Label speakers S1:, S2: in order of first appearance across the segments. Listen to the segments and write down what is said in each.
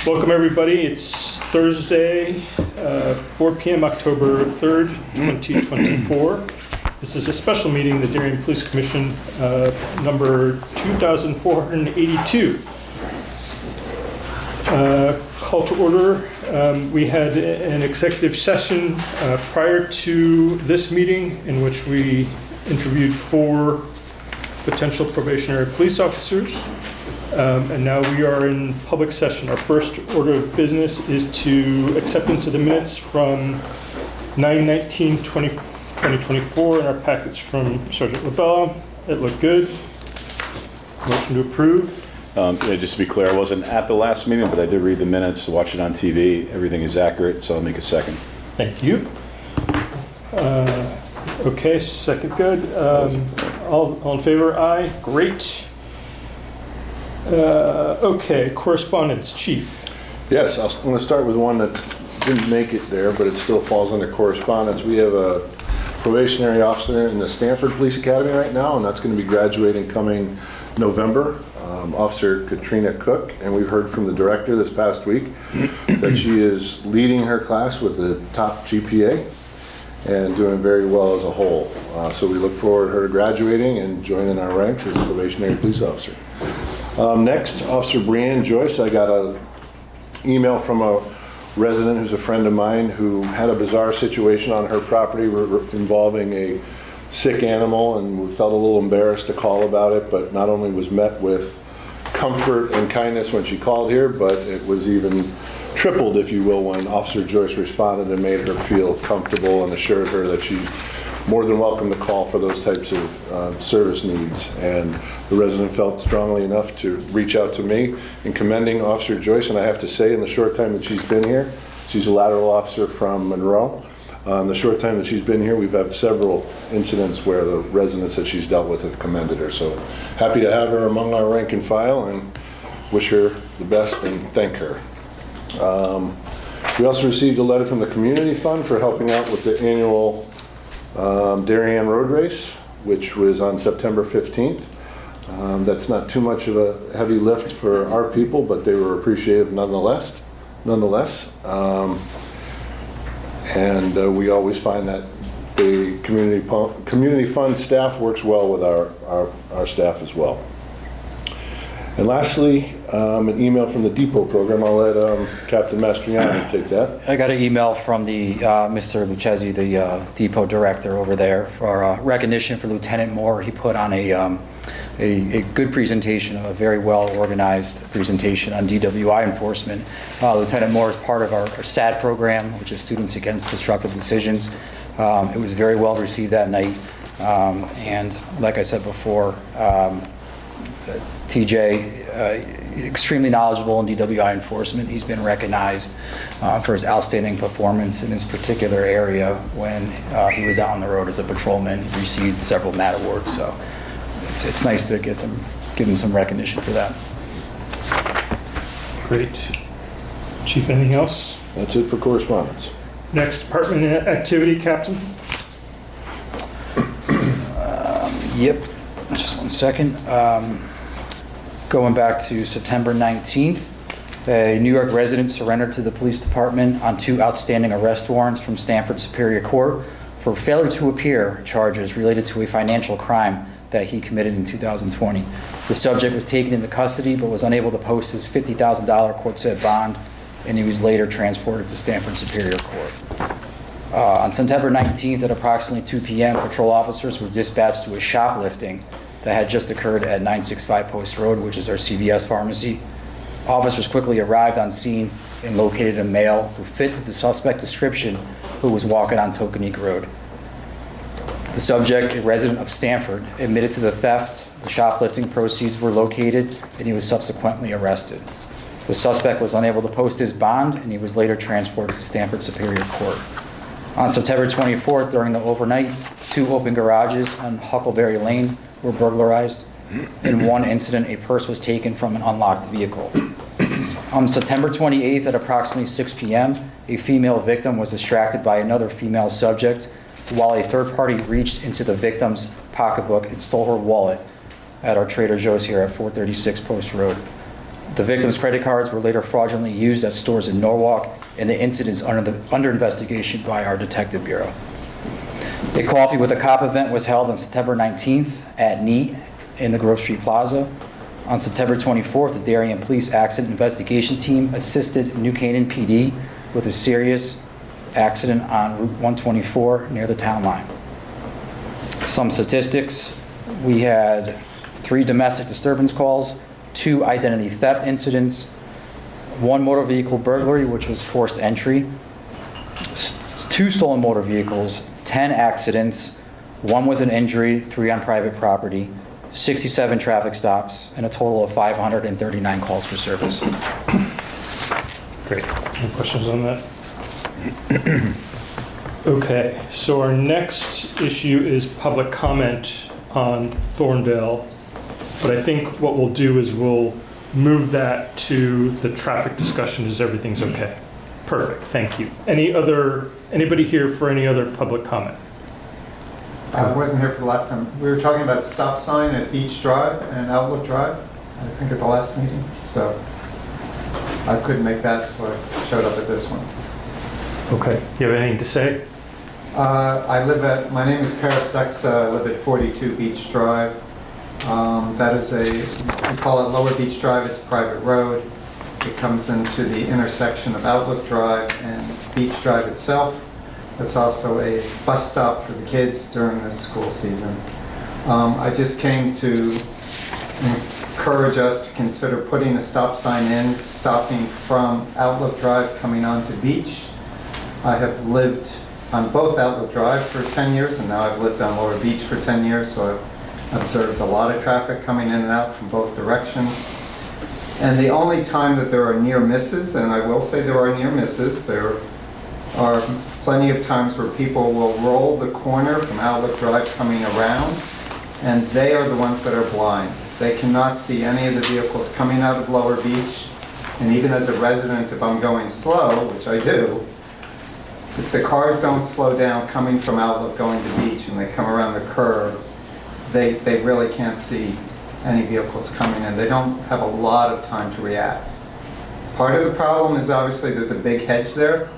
S1: Welcome everybody. It's Thursday, 4 p.m. October 3rd, 2024. This is a special meeting of the Darien Police Commission, number 2482. Call to order. We had an executive session prior to this meeting in which we interviewed 4 potential probationary police officers. And now we are in public session. Our first order of business is to acceptance of the minutes from 9/19/2024 in our packets from Sergeant LaBella. It looked good. Motion to approve.
S2: Just to be clear, I wasn't at the last meeting, but I did read the minutes, watch it on TV. Everything is accurate, so I'll make a second.
S1: Thank you. Okay, second good. All in favor? Aye. Great. Okay, correspondence, Chief.
S3: Yes, I'm going to start with one that didn't make it there, but it still falls under correspondence. We have a probationary officer in the Stanford Police Academy right now, and that's going to be graduating coming November. Officer Katrina Cook, and we've heard from the director this past week that she is leading her class with a top GPA and doing very well as a whole. So we look forward to her graduating and joining our ranks as a probationary police officer. Next, Officer Brianne Joyce. I got an email from a resident who's a friend of mine who had a bizarre situation on her property involving a sick animal, and we felt a little embarrassed to call about it, but not only was met with comfort and kindness when she called here, but it was even tripled, if you will, when Officer Joyce responded and made her feel comfortable and assured her that she's more than welcome to call for those types of service needs. And the resident felt strongly enough to reach out to me in commending Officer Joyce. And I have to say, in the short time that she's been here, she's a lateral officer from Monroe. In the short time that she's been here, we've had several incidents where the residents that she's dealt with have commended her. So happy to have her among our rank and file, and wish her the best and thank her. We also received a letter from the Community Fund for helping out with the annual Darien Road Race, which was on September 15th. That's not too much of a heavy lift for our people, but they were appreciative nonetheless. And we always find that the community fund staff works well with our staff as well. And lastly, an email from the Depot program. I'll let Captain Mastriani take that.
S4: I got an email from the Mr. Lucchesi, the Depot director over there, for recognition for Lieutenant Moore. He put on a good presentation, a very well organized presentation on DWI enforcement. Lieutenant Moore is part of our SAD program, which is Students Against Disruptive Decisions. It was very well received that night. And like I said before, TJ, extremely knowledgeable in DWI enforcement. He's been recognized for his outstanding performance in this particular area when he was out on the road as a patrolman. He received several MAT awards, so it's nice to give him some recognition for that.
S1: Great. Chief, anything else?
S3: That's it for correspondence.
S1: Next department activity, Captain.
S4: Yep, just one second. Going back to September 19th, a New York resident surrendered to the police department on 2 outstanding arrest warrants from Stanford Superior Court for failure to appear charges related to a financial crime that he committed in 2020. The subject was taken into custody but was unable to post his $50,000 court-set bond, and he was later transported to Stanford Superior Court. On September 19th at approximately 2 p.m., patrol officers were dispatched to a shoplifting that had just occurred at 965 Post Road, which is our CVS pharmacy. Officers quickly arrived on scene and located a male who fit the suspect description who was walking on Tokenique Road. The subject, a resident of Stanford, admitted to the theft. The shoplifting proceeds were located, and he was subsequently arrested. The suspect was unable to post his bond, and he was later transported to Stanford Superior Court. On September 24th, during the overnight, 2 open garages on Huckleberry Lane were burglarized. In one incident, a purse was taken from an unlocked vehicle. On September 28th at approximately 6 p.m., a female victim was distracted by another female subject while a third party reached into the victim's pocketbook and stole her wallet at our Trader Joe's here at 436 Post Road. The victim's credit cards were later fraudulently used at stores in Norwalk, and the incident's under investigation by our Detective Bureau. A Coffee with a Cop event was held on September 19th at NEAT in the Grove Street Plaza. On September 24th, the Darien Police Accident Investigation Team assisted New Canaan PD with a serious accident on Route 124 near the town line. Some statistics: we had 3 domestic disturbance calls, 2 identity theft incidents, 1 motor vehicle burglary, which was forced entry, 2 stolen motor vehicles, 10 accidents, 1 with an injury, 3 on private property, 67 traffic stops, and a total of 539 calls for service.
S1: Great. Any questions on that? Okay, so our next issue is public comment on Thorndale. But I think what we'll do is we'll move that to the traffic discussion as everything's okay. Perfect, thank you. Anybody here for any other public comment?
S5: I wasn't here for the last time. We were talking about stop sign at Beach Drive and Outlook Drive, I think at the last meeting. So I couldn't make that, so I showed up at this one.
S1: Okay, you have anything to say?
S5: My name is Paris Sexa, I live at 42 Beach Drive. That is we call it Lower Beach Drive, it's a private road. It comes into the intersection of Outlook Drive and Beach Drive itself. It's also a bus stop for the kids during the school season. I just came to encourage us to consider putting a stop sign in, stopping from Outlook Drive coming onto Beach. I have lived on both Outlook Drive for 10 years, and now I've lived on Lower Beach for 10 years, so I've observed a lot of traffic coming in and out from both directions. And the only time that there are near misses, and I will say there are near misses, there are plenty of times where people will roll the corner from Outlook Drive coming around, and they are the ones that are blind. They cannot see any of the vehicles coming out of Lower Beach. And even as a resident, if I'm going slow, which I do, if the cars don't slow down coming from Outlook going to Beach and they come around the curve, they really can't see any vehicles coming in. They don't have a lot of time to react. Part of the problem is obviously there's a big hedge there.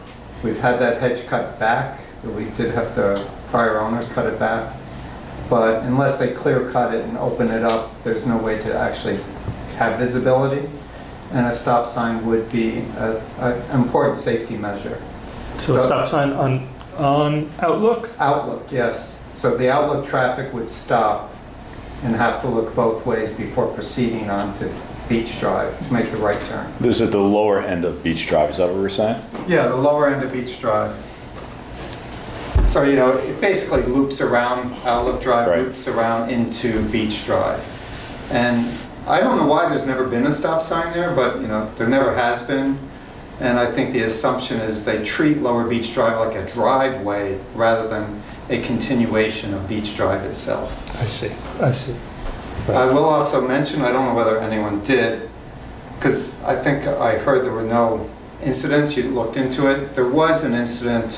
S5: We've had that hedge cut back. We did have the prior owners cut it back. But unless they clear cut it and open it up, there's no way to actually have visibility. And a stop sign would be an important safety measure.
S1: So a stop sign on Outlook?
S5: Outlook, yes. So the Outlook traffic would stop and have to look both ways before proceeding on to Beach Drive to make the right turn.
S2: This is at the lower end of Beach Drive, is that what we're saying?
S5: Yeah, the lower end of Beach Drive. So, it basically loops around, Outlook Drive
S2: Right.
S5: loops around into Beach Drive. And I don't know why there's never been a stop sign there, but, there never has been. And I think the assumption is they treat Lower Beach Drive like a driveway rather than a continuation of Beach Drive itself.
S1: I see.
S5: I will also mention, I don't know whether anyone did, because I think I heard there were no incidents, you looked into it. There was an incident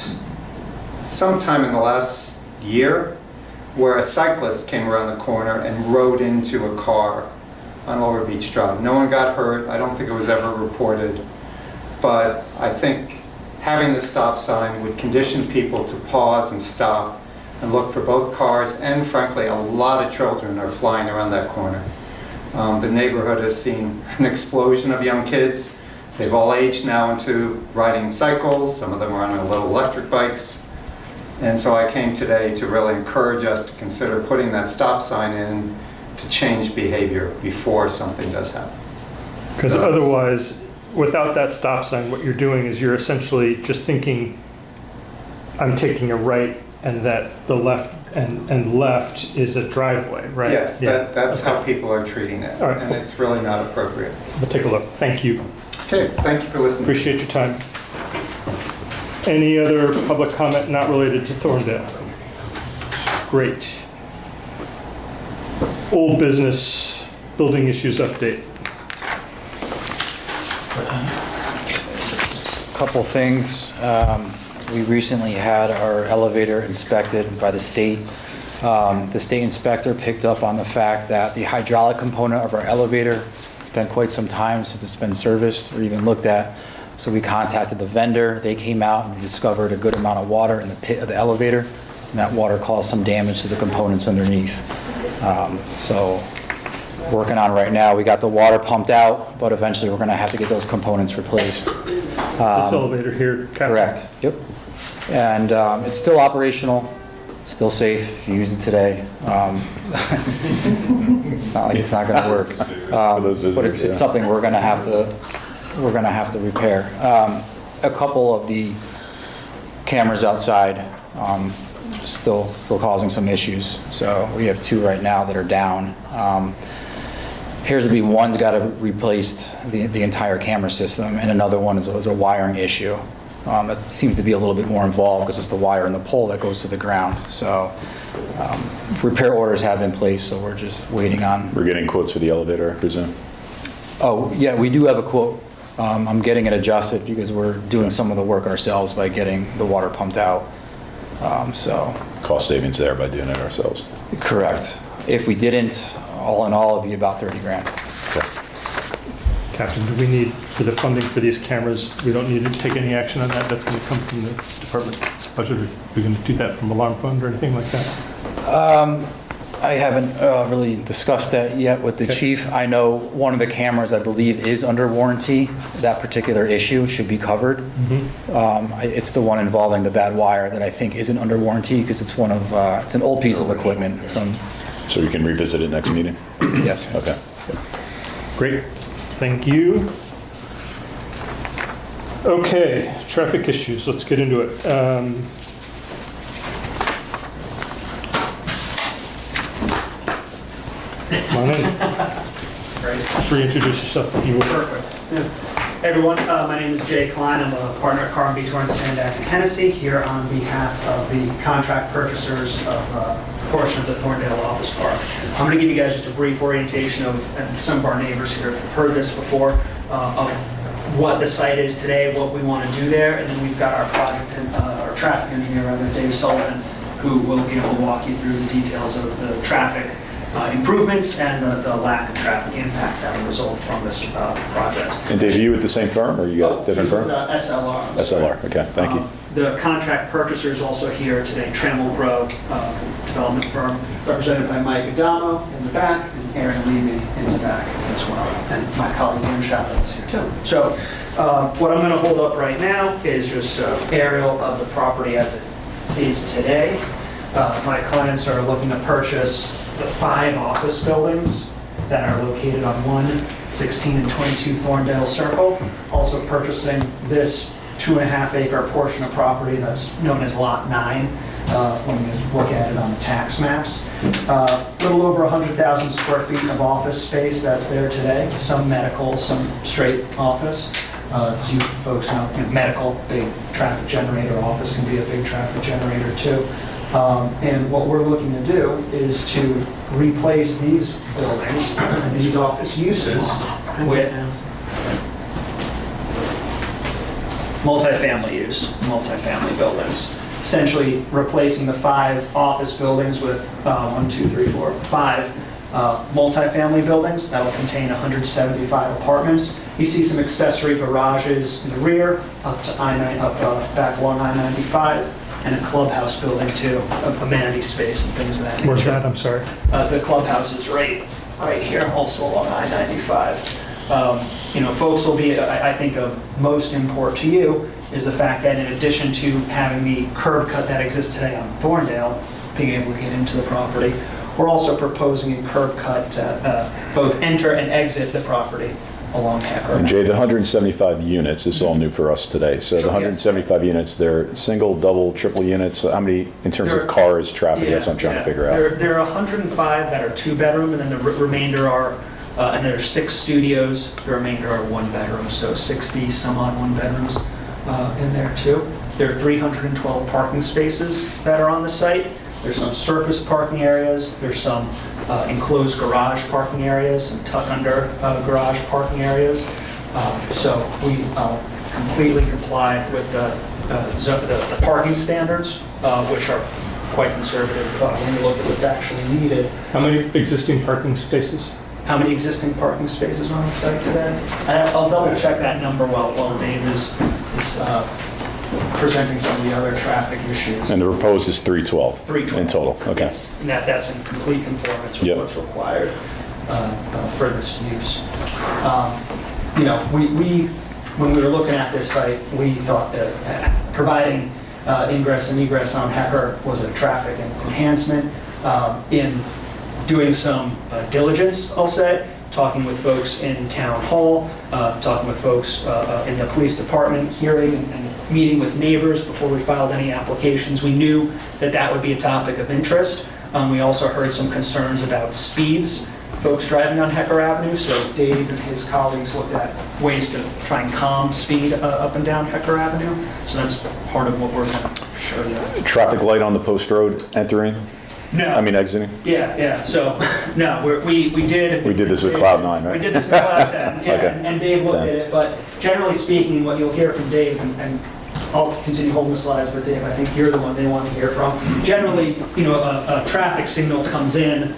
S5: sometime in the last year where a cyclist came around the corner and rode into a car on Lower Beach Drive. No one got hurt. I don't think it was ever reported. But I think having the stop sign would condition people to pause and stop and look for both cars, and frankly, a lot of children are flying around that corner. The neighborhood has seen an explosion of young kids. They've all aged now into riding cycles. Some of them are on their little electric bikes. And so I came today to really encourage us to consider putting that stop sign in to change behavior before something does happen.
S1: Because otherwise, without that stop sign, what you're doing is you're essentially just thinking, I'm taking a right, and that the left and left is a driveway, right?
S5: Yes,
S1: Yeah.
S5: that's how people are treating it,
S1: All right.
S5: and it's really not appropriate.
S1: We'll take a look. Thank you.
S5: Okay, thank you for listening.
S1: Appreciate your time. Any other public comment not related to Thorndale? Great. Old business, building issues update.
S4: Couple things. We recently had our elevator inspected by the state. The state inspector picked up on the fact that the hydraulic component of our elevator been quite some time since it's been serviced or even looked at. So we contacted the vendor. They came out and discovered a good amount of water in the pit of the elevator, and that water caused some damage to the components underneath. So working on right now, we got the water pumped out, but eventually we're going to have to get those components replaced.
S1: This elevator here, Captain?
S4: Correct, yep. And it's still operational, still safe if you use it today. It's not like it's not going to work.
S2: those
S4: But
S2: visitors,
S4: it's
S2: yeah.
S4: something we're going to have to repair. A couple of the cameras outside still causing some issues. So we have 2 right now that are down. Appears to be one's got to replace the entire camera system, and another one is a wiring issue. That seems to be a little bit more involved because it's the wire and the pole that goes to the ground. So repair orders have been placed, so we're just waiting on.
S2: We're getting quotes for the elevator, I presume?
S4: Oh, yeah, we do have a quote. I'm getting it adjusted because we're doing some of the work ourselves by getting the water pumped out. So,
S2: Cost savings there by doing it ourselves.
S4: correct. If we didn't, all in all, it'd be about 30 grand.
S2: Okay.
S1: Captain, do we need, for the funding for these cameras, we don't need to take any action on that? That's going to come from the department's budget? Or we're going to do that from alarm fund or anything like that?
S4: I haven't really discussed that yet with the
S1: Okay.
S4: chief. I know one of the cameras, I believe, is under warranty. That particular issue should be covered. It's the one involving the bad wire that I think isn't under warranty because it's it's an old piece of equipment from,
S2: So we can revisit it next meeting?
S4: yes.
S2: Okay.
S1: Great, thank you. Okay, traffic issues, let's get into it. Come on in. Just reintroduce yourself if you will.
S6: Perfect. Yeah. Hey everyone, my name is Jay Klein. I'm a partner at Carl B. Torrance, Sandak and Hennessy, here on behalf of the contract purchasers of a portion of the Thorndale Office Park. I'm going to give you guys just a brief orientation of, and some of our neighbors here have heard this before, of what the site is today, what we want to do there, and then we've got our project and our traffic engineer, Dave Sullivan, who will be able to walk you through the details of the traffic improvements and the lack of traffic impact that will result from this project.
S2: And Dave, are you with the same firm or you got a different
S6: He's with,
S2: firm?
S6: SLR.
S2: SLR, okay, thank you.
S6: The contract purchaser is also here today, Trammell Grow Development Firm, represented by Mike Adamo in the back and Aaron Levy in the back as well. And my colleague Dan Chaplin is here too. So what I'm going to hold up right now is just an aerial of the property as it is today. My clients are looking to purchase the 5 office buildings that are located on 1, 16, and 22 Thorndale Circle. Also purchasing this 2.5 acre portion of property that's known as Lot 9 when you look at it on the tax maps. A little over 100,000 square feet of office space that's there today, some medical, some straight office. As you folks know, medical, big traffic generator, office can be a big traffic generator too. And what we're looking to do is to replace these buildings and these office uses with multifamily use, multifamily buildings. Essentially replacing the 5 office buildings with 5 multifamily buildings that will contain 175 apartments. You see some accessory garages in the rear, up to back along I-95. And a clubhouse building too, of amenity space and things of that nature.
S1: Where's that, I'm sorry?
S6: The clubhouse is right here, also along I-95. Folks will be, I think of most import to you is the fact that in addition to having the curb cut that exists today on Thorndale, being able to get into the property, we're also proposing a curb cut to both enter and exit the property along Hacker.
S2: And Jay, the 175 units, this is all new for us today. So the 175 units, they're single, double, triple units. How many, in terms of cars, traffic, that's what I'm trying to figure out.
S6: There are 105 that are 2-bedroom, and then the remainder are, and there's 6 studios. The remainder are 1-bedroom, so 60 some odd 1-bedrooms in there too. There are 312 parking spaces that are on the site. There's some surface parking areas. There's some enclosed garage parking areas, some tuck-under garage parking areas. So we completely comply with the parking standards, which are quite conservative when you look at what's actually needed.
S1: How many existing parking spaces?
S6: how many existing parking spaces are on the site today. I'll double check that number while Dave is presenting some of the other traffic issues.
S2: And the proposed is 312?
S6: 312.
S2: In total, okay.
S6: Yes, and that's in complete conformance with
S2: Yep.
S6: what's required for this use. You know, we when we were looking at this site, we thought that providing ingress and egress on Hecker was a traffic enhancement. In doing some diligence, I'll say, talking with folks in town hall, talking with folks in the police department, hearing and meeting with neighbors before we filed any applications, we knew that that would be a topic of interest. We also heard some concerns about speeds, folks driving on Hecker Avenue, so Dave and his colleagues looked at ways to try and calm speed up and down Hecker Avenue, so that's part of what we're going to show you.
S2: Traffic light on the post road entering?
S6: No.
S2: I mean exiting?
S6: Yeah, so, no, we did.
S2: We did this with Cloud 9, right?
S6: We did this with Cloud 10, yeah,
S2: Okay.
S6: and Dave looked
S2: 10.
S6: at it, but generally speaking, what you'll hear from Dave, and I'll continue holding the slides, but Dave, I think you're the one they want to hear from. Generally, you know, a traffic signal comes in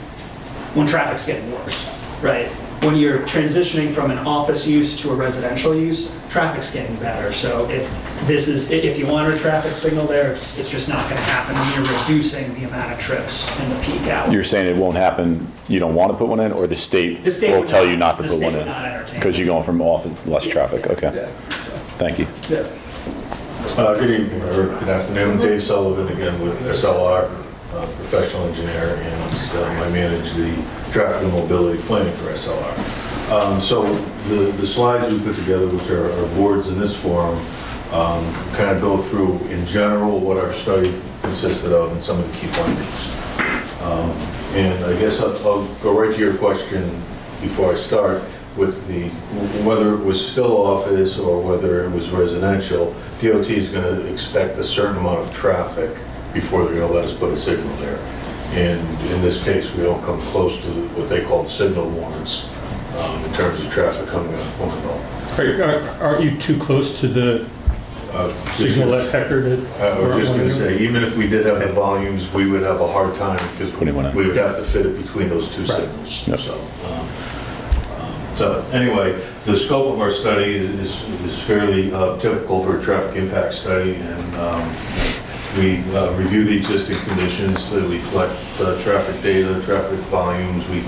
S6: when traffic's getting worse, right? When you're transitioning from an office use to a residential use, traffic's getting better. So if you want a traffic signal there, it's just not going to happen when you're reducing the amount of trips in the peak hour.
S2: You're saying it won't happen, you don't want to put one in, or the state will
S6: would
S2: tell you not to
S6: the
S2: put
S6: state
S2: one
S6: would
S2: in?
S6: not entertain
S2: Because you're going from less traffic, okay.
S6: Yeah,
S2: Thank you.
S6: so,
S7: Good evening, or good afternoon. Dave Sullivan again with SLR, professional engineer, and I manage the traffic and mobility planning for SLR. So the slides we put together, which are boards in this forum, kind of go through in general what our study consisted of and some of the key findings. And I guess I'll go right to your question before I start with whether it was still office or whether it was residential. DOT is going to expect a certain amount of traffic before they're going to let us put a signal there. And in this case, we don't come close to what they call signal warrants in terms of traffic coming on Thorndale.
S1: Aren't you too close to the signal at Hecker?
S7: I was just going to say, even if we did have the volumes, we would have a hard time because
S2: Putting one in.
S7: we would have to fit it between those two
S1: Right.
S7: signals.
S2: Yep.
S7: So anyway, the scope of our study is fairly typical for a traffic impact study, and we review the existing conditions, so we collect traffic data, traffic volumes, we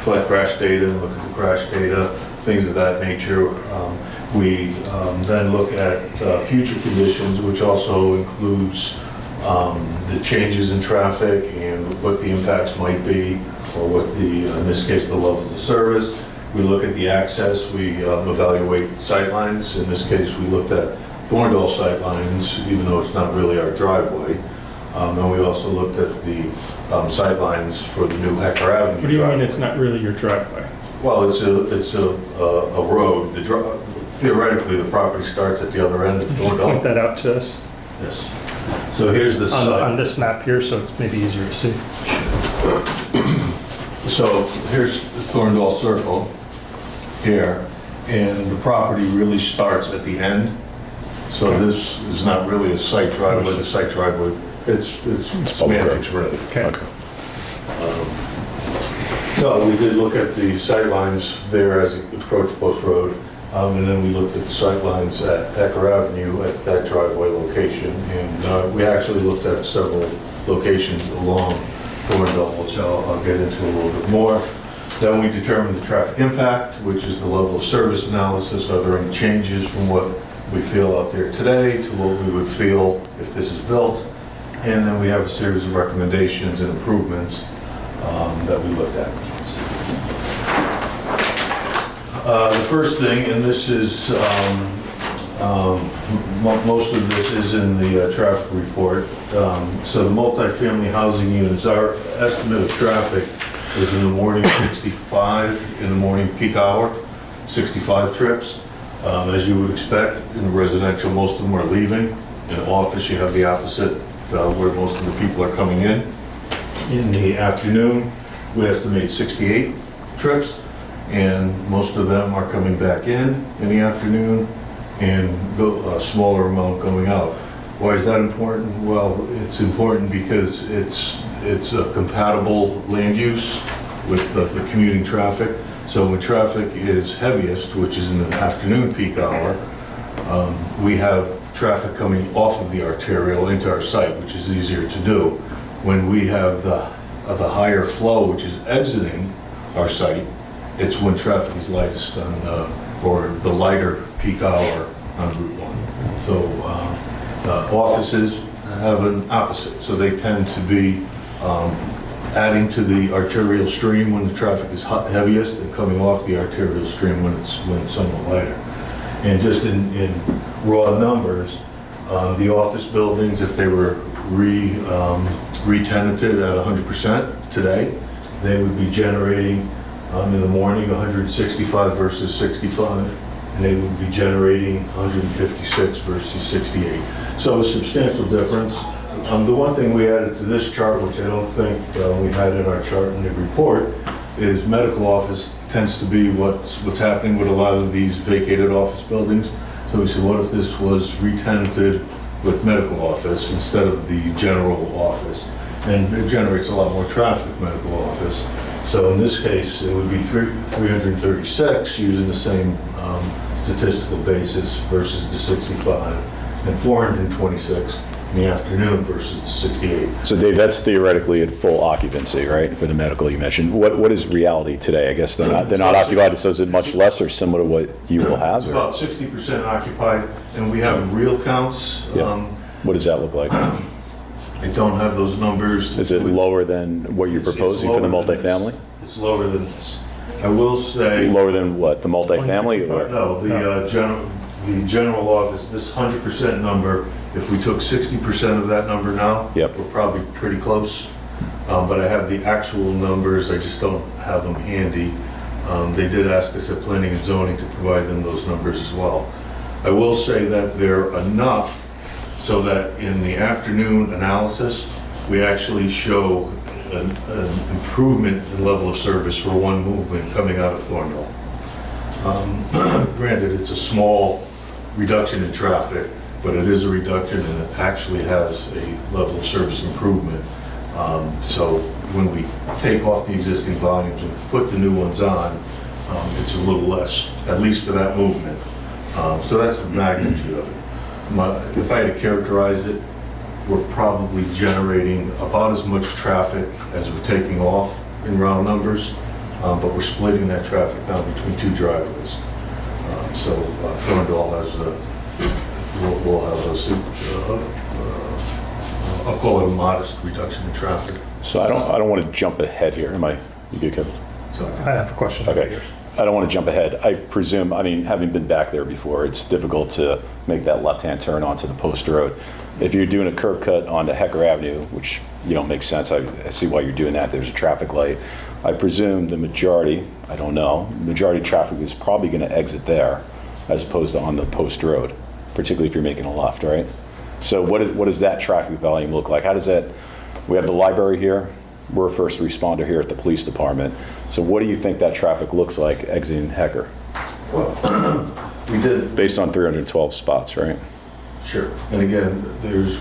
S7: collect crash data, look at the crash data, things of that nature. We then look at future conditions, which also includes the changes in traffic and what the impacts might be, or what in this case, the levels of service. We look at the access, we evaluate sightlines. In this case, we looked at Thorndale sightlines, even though it's not really our driveway. And we also looked at the sightlines for the new Hecker Avenue.
S1: What do you mean
S7: driveway.
S1: it's not really your driveway?
S7: Well, it's a road. Theoretically, the property starts at the other end of
S1: Just point
S7: Thorndale.
S1: that out to us
S7: Yes. So here's the
S1: on
S7: site.
S1: this map here, so it's maybe easier to see.
S7: So here's the Thorndale Circle here, and the property really starts at the end. So this is not really a site driveway. The site driveway, it's
S2: public
S7: semantics really.
S1: Okay.
S7: So we did look at the sightlines there as it approached Post Road, and then we looked at the sightlines at Hecker Avenue at that driveway location. And we actually looked at several locations along Thorndale, which I'll get into a little bit more. Then we determined the traffic impact, which is the level of service analysis. Are there any changes from what we feel out there today to what we would feel if this is built? And then we have a series of recommendations and improvements that we looked at. The first thing, and this is, most of this is in the traffic report. So the multifamily housing units, our estimate of traffic is in the morning 65, in the morning peak hour, 65 trips. As you would expect, in the residential, most of them are leaving. In the office, you have the opposite, where most of the people are coming in. In the afternoon, we estimate 68 trips, and most of them are coming back in the afternoon, and a smaller amount going out. Why is that important? Well, it's important because it's a compatible land use with the commuting traffic. So when traffic is heaviest, which is in the afternoon peak hour, we have traffic coming off of the arterial into our site, which is easier to do. When we have the higher flow, which is exiting our site, it's when traffic is lightest or the lighter peak hour on Route 1. So offices have an opposite, so they tend to be adding to the arterial stream when the traffic is heaviest and coming off the arterial stream when it's somewhat lighter. And just in raw numbers, the office buildings, if they were re-tenanted at 100% today, they would be generating in the morning 165 versus 65, and they would be generating 156 versus 68. So a substantial difference. The one thing we added to this chart, which I don't think we had in our chart in the report, is medical office tends to be what's happening with a lot of these vacated office buildings. So we said, what if this was re-tenanted with medical office instead of the general office? And it generates a lot more traffic, medical office. So in this case, it would be 336 using the same statistical basis versus the 65, and 426 in the afternoon versus the 68.
S2: So Dave, that's theoretically at full occupancy, right, for the medical you mentioned. What is reality today? I guess they're not occupied, so is it much less or similar to what you will have?
S7: It's about 60% occupied, and we have real counts.
S2: Yeah. What does that look like?
S7: I don't have those numbers.
S2: Is it lower than what you're
S7: It's
S2: proposing for the
S7: lower than
S2: multifamily?
S7: this. It's lower than this. I will say.
S2: Lower than what, the multifamily? or-
S7: No, the general office, this 100% number, if we took 60% of that number now,
S2: Yep.
S7: we're probably pretty close. But I have the actual numbers, I just don't have them handy. They did ask us at Planning and Zoning to provide them those numbers as well. I will say that they're enough so that in the afternoon analysis, we actually show an improvement in level of service for one movement coming out of Thorndale. Granted, it's a small reduction in traffic, but it is a reduction and it actually has a level of service improvement. So when we take off the existing volumes and put the new ones on, it's a little less, at least for that movement. So that's the magnitude of it. If I had to characterize it, we're probably generating about as much traffic as we're taking off in round numbers, but we're splitting that traffic down between two driveways. So Thorndale will have I'll call it a modest reduction in traffic.
S2: So I don't want to jump ahead here. Am I, you good, Kevin?
S7: So
S1: I have a question.
S2: Okay. I don't want to jump ahead. I presume, I mean, having been back there before, it's difficult to make that left-hand turn onto the post road. If you're doing a curb cut onto Hecker Avenue, which, makes sense, I see why you're doing that, there's a traffic light. I presume the majority, I don't know, majority of traffic is probably going to exit there as opposed to on the post road, particularly if you're making a left, right? So what does that traffic volume look like? How does that, we have the library here, we're a first responder here at the police department. So what do you think that traffic looks like exiting Hecker?
S7: Well, we did.
S2: Based on 312 spots, right?
S7: Sure. And again, there's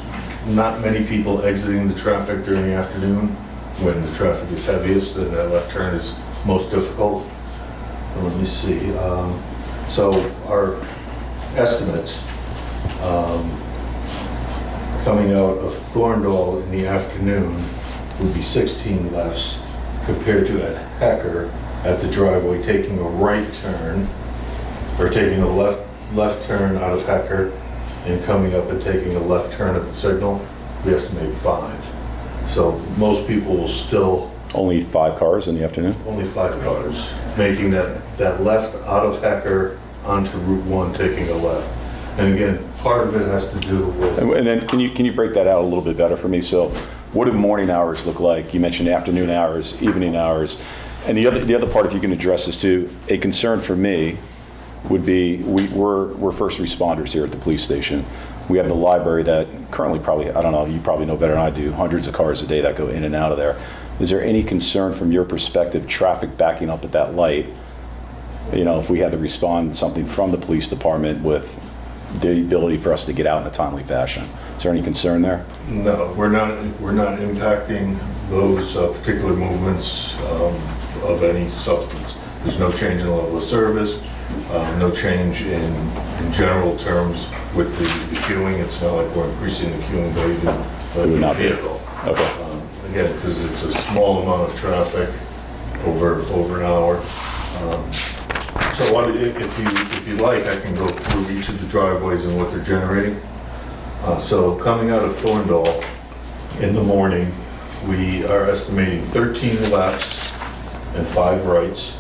S7: not many people exiting the traffic during the afternoon when the traffic is heaviest and that left turn is most difficult. Let me see. So our estimates coming out of Thorndale in the afternoon would be 16 lefts compared to at Hecker at the driveway taking a right turn or taking a left turn out of Hecker and coming up and taking a left turn at the signal. We estimate 5. So most people will still.
S2: Only 5 cars in the afternoon?
S7: Only 5 cars, making that left out of Hecker onto Route 1, taking a left. And again, part of it has to do with.
S2: And then can you break that out a little bit better for me? So what do morning hours look like? You mentioned afternoon hours, evening hours. And the other part, if you can address this too, a concern for me would be we're first responders here at the police station. We have the library that currently probably, I don't know, you probably know better than I do, hundreds of cars a day that go in and out of there. Is there any concern from your perspective, traffic backing up at that light? If we had to respond to something from the police department with the ability for us to get out in a timely fashion. Is there any concern there?
S7: No, we're not impacting those particular movements of any substance. There's no change in the level of service, no change in general terms with the queuing. It's not like we're increasing the queuing by even
S2: It would
S7: a
S2: not be.
S7: vehicle.
S2: Okay.
S7: Again, because it's a small amount of traffic over an hour. So if you'd like, I can go through each of the driveways and what they're generating. So coming out of Thorndale in the morning, we are estimating 13 lefts and 5 rights.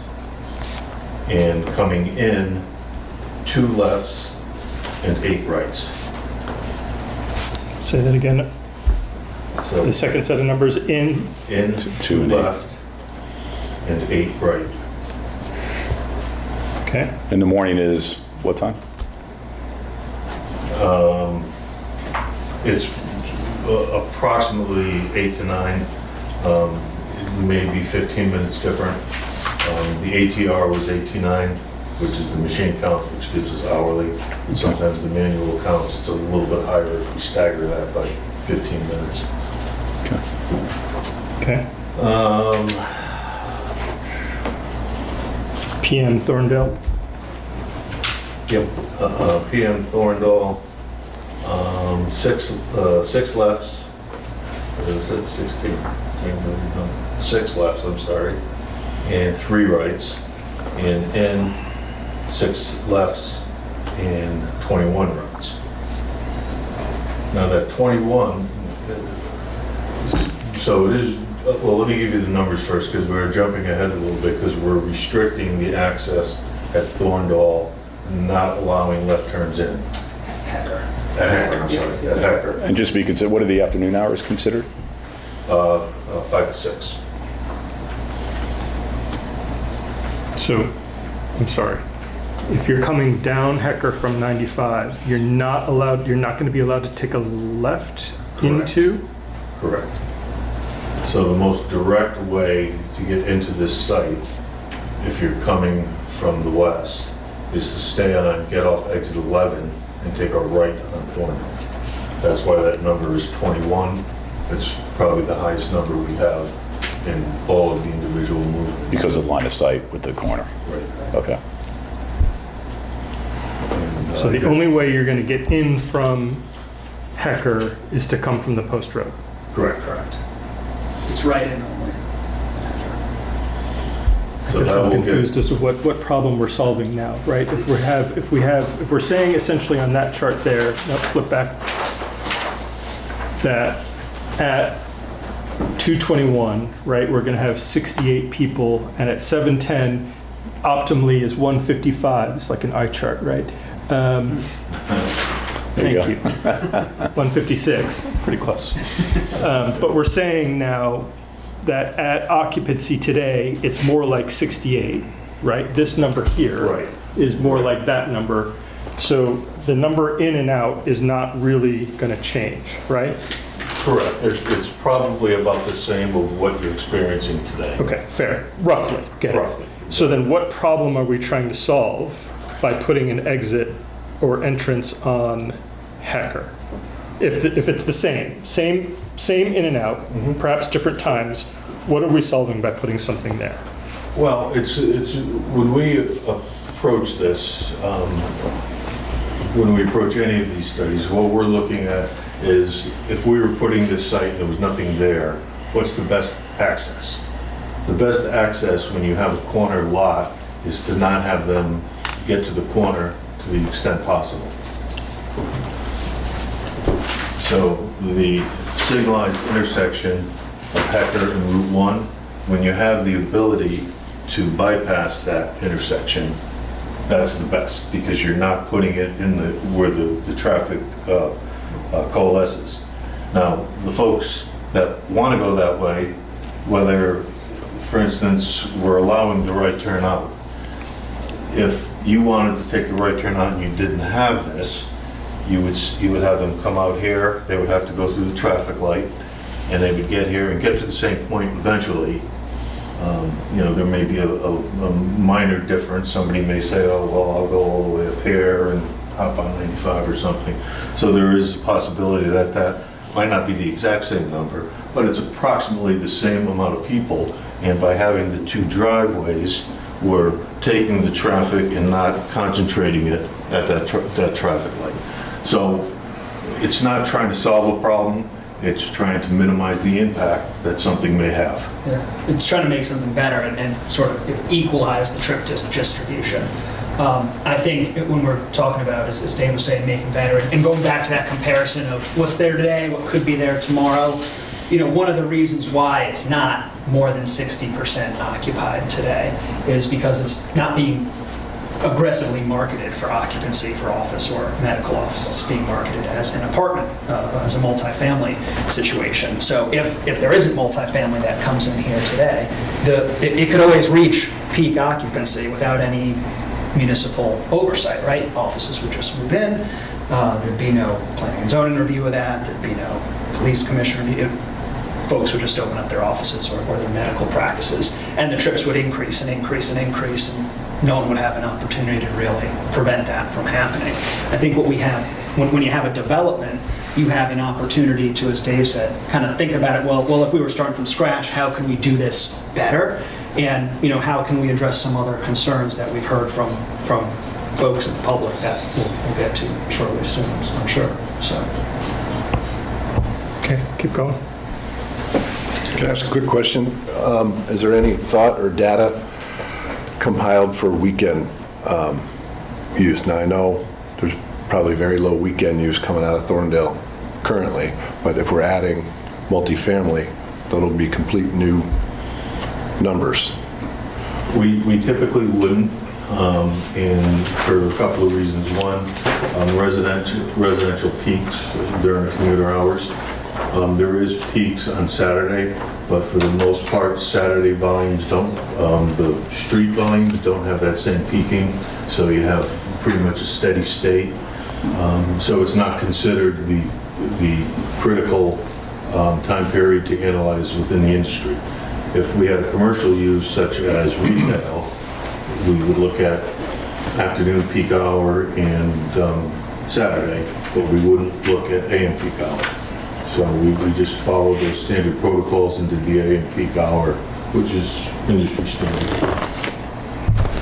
S7: And coming in, 2 lefts and 8 rights.
S1: Say that again.
S7: So
S1: The second set of numbers in,
S7: in,
S2: Two
S7: 2
S2: and 8.
S7: left and 8 right.
S1: okay,
S2: In the morning is what time?
S7: It's approximately 8 to 9, maybe 15 minutes different. The ATR was 8 to 9, which is the machine count, which gives us hourly. And sometimes the manual counts, it's a little bit higher if we stagger that by 15 minutes.
S1: okay. PM Thorndale,
S7: Yep. PM Thorndale, 6 lefts. Or was it 16? 6 lefts, I'm sorry. And 3 rights. And in 6 lefts and 21 rights. Now that 21, so it is, well, let me give you the numbers first, because we're jumping ahead a little bit, because we're restricting the access at Thorndale, not allowing left turns in.
S6: Hecker.
S7: At Hecker, I'm sorry, at Hecker.
S2: And just be considered, what are the afternoon hours considered?
S7: 5 to 6.
S1: so, I'm sorry. If you're coming down Hecker from 95, you're not going to be allowed to take a left
S7: Correct.
S1: into?
S7: Correct. So the most direct way to get into this site, if you're coming from the west, is to stay on, get off exit 11 and take a right on Thorndale. That's why that number is 21. It's probably the highest number we have in all of the individual movements.
S2: Because of line of sight with the corner.
S7: Right.
S2: Okay.
S7: And,
S1: So the only way you're going to get in from Hecker is to come from the post road.
S7: Correct.
S6: It's right in only.
S1: I
S7: So
S1: guess
S7: that
S1: I'm
S7: will get,
S1: confused as to what problem we're solving now, right? If we're saying essentially on that chart there, no, flip back, that at 221, right, we're going to have 68 people, and at 710, optimally is 155. It's like an eye chart, right?
S2: There you
S1: Thank
S2: go.
S1: you. 156, pretty close. But we're saying now that at occupancy today, it's more like 68, right? This number here
S7: Right.
S1: is more like that number. So the number in and out is not really going to change, right?
S7: correct. It's probably about the same of what you're experiencing today.
S1: Okay, fair, roughly, get it.
S7: Roughly.
S1: So then what problem are we trying to solve by putting an exit or entrance on Hecker? If it's the same in and out, perhaps different times, what are we solving by putting something there?
S7: Well, it's when we approach this, when we approach any of these studies, what we're looking at is if we were putting this site and there was nothing there, what's the best access? The best access when you have a corner lot is to not have them get to the corner to the extent possible. So the signalized intersection of Hecker and Route 1, when you have the ability to bypass that intersection, that's the best, because you're not putting it in where the traffic coalesces. Now, the folks that want to go that way, whether, for instance, we're allowing the right turn out, if you wanted to take the right turn out and you didn't have this, you would have them come out here, they would have to go through the traffic light, and they would get here and get to the same point eventually. There may be a minor difference. Somebody may say, oh, well, I'll go all the way up here, and hop on 95 or something. So there is a possibility that that might not be the exact same number, but it's approximately the same amount of people. And by having the two driveways, we're taking the traffic and not concentrating it at that traffic light. So it's not trying to solve a problem, it's trying to minimize the impact that something may have.
S6: Yeah. It's trying to make something better and sort of equalize the trip distribution. I think when we're talking about, as Dave was saying, making better, and going back to that comparison of what's there today, what could be there tomorrow, one of the reasons why it's not more than 60% occupied today is because it's not being aggressively marketed for occupancy for office or medical office. It's being marketed as an apartment, as a multifamily situation. So if there isn't multifamily that comes in here today, it could always reach peak occupancy without any municipal oversight, right? Offices would just move in, there'd be no planning and zoning review of that, there'd be no police commissioner review. Folks would just open up their offices or their medical practices, and the trips would increase and increase and increase, and no one would have an opportunity to really prevent that from happening. I think what we have, when you have a development, you have an opportunity to, as Dave said, kind of think about it, well, if we were starting from scratch, how can we do this better? And, how can we address some other concerns that we've heard from folks in the public that we'll get to shortly soon, I'm sure, so.
S1: Okay, keep going.
S3: Can I ask a quick question? Is there any thought or data compiled for weekend use? Now, I know there's probably very low weekend use coming out of Thorndale currently, but if we're adding multifamily, that'll be complete new numbers.
S7: We typically wouldn't, and for a couple of reasons. One, residential peaks during commuter hours. There is peaks on Saturday, but for the most part, Saturday volumes don't, the street volumes don't have that same peaking, so you have pretty much a steady state. So it's not considered the critical time period to analyze within the industry. If we had a commercial use such as retail, we would look at afternoon peak hour and Saturday, but we wouldn't look at AM peak hour. So we just followed the standard protocols and did the AM peak hour, which is industry standard.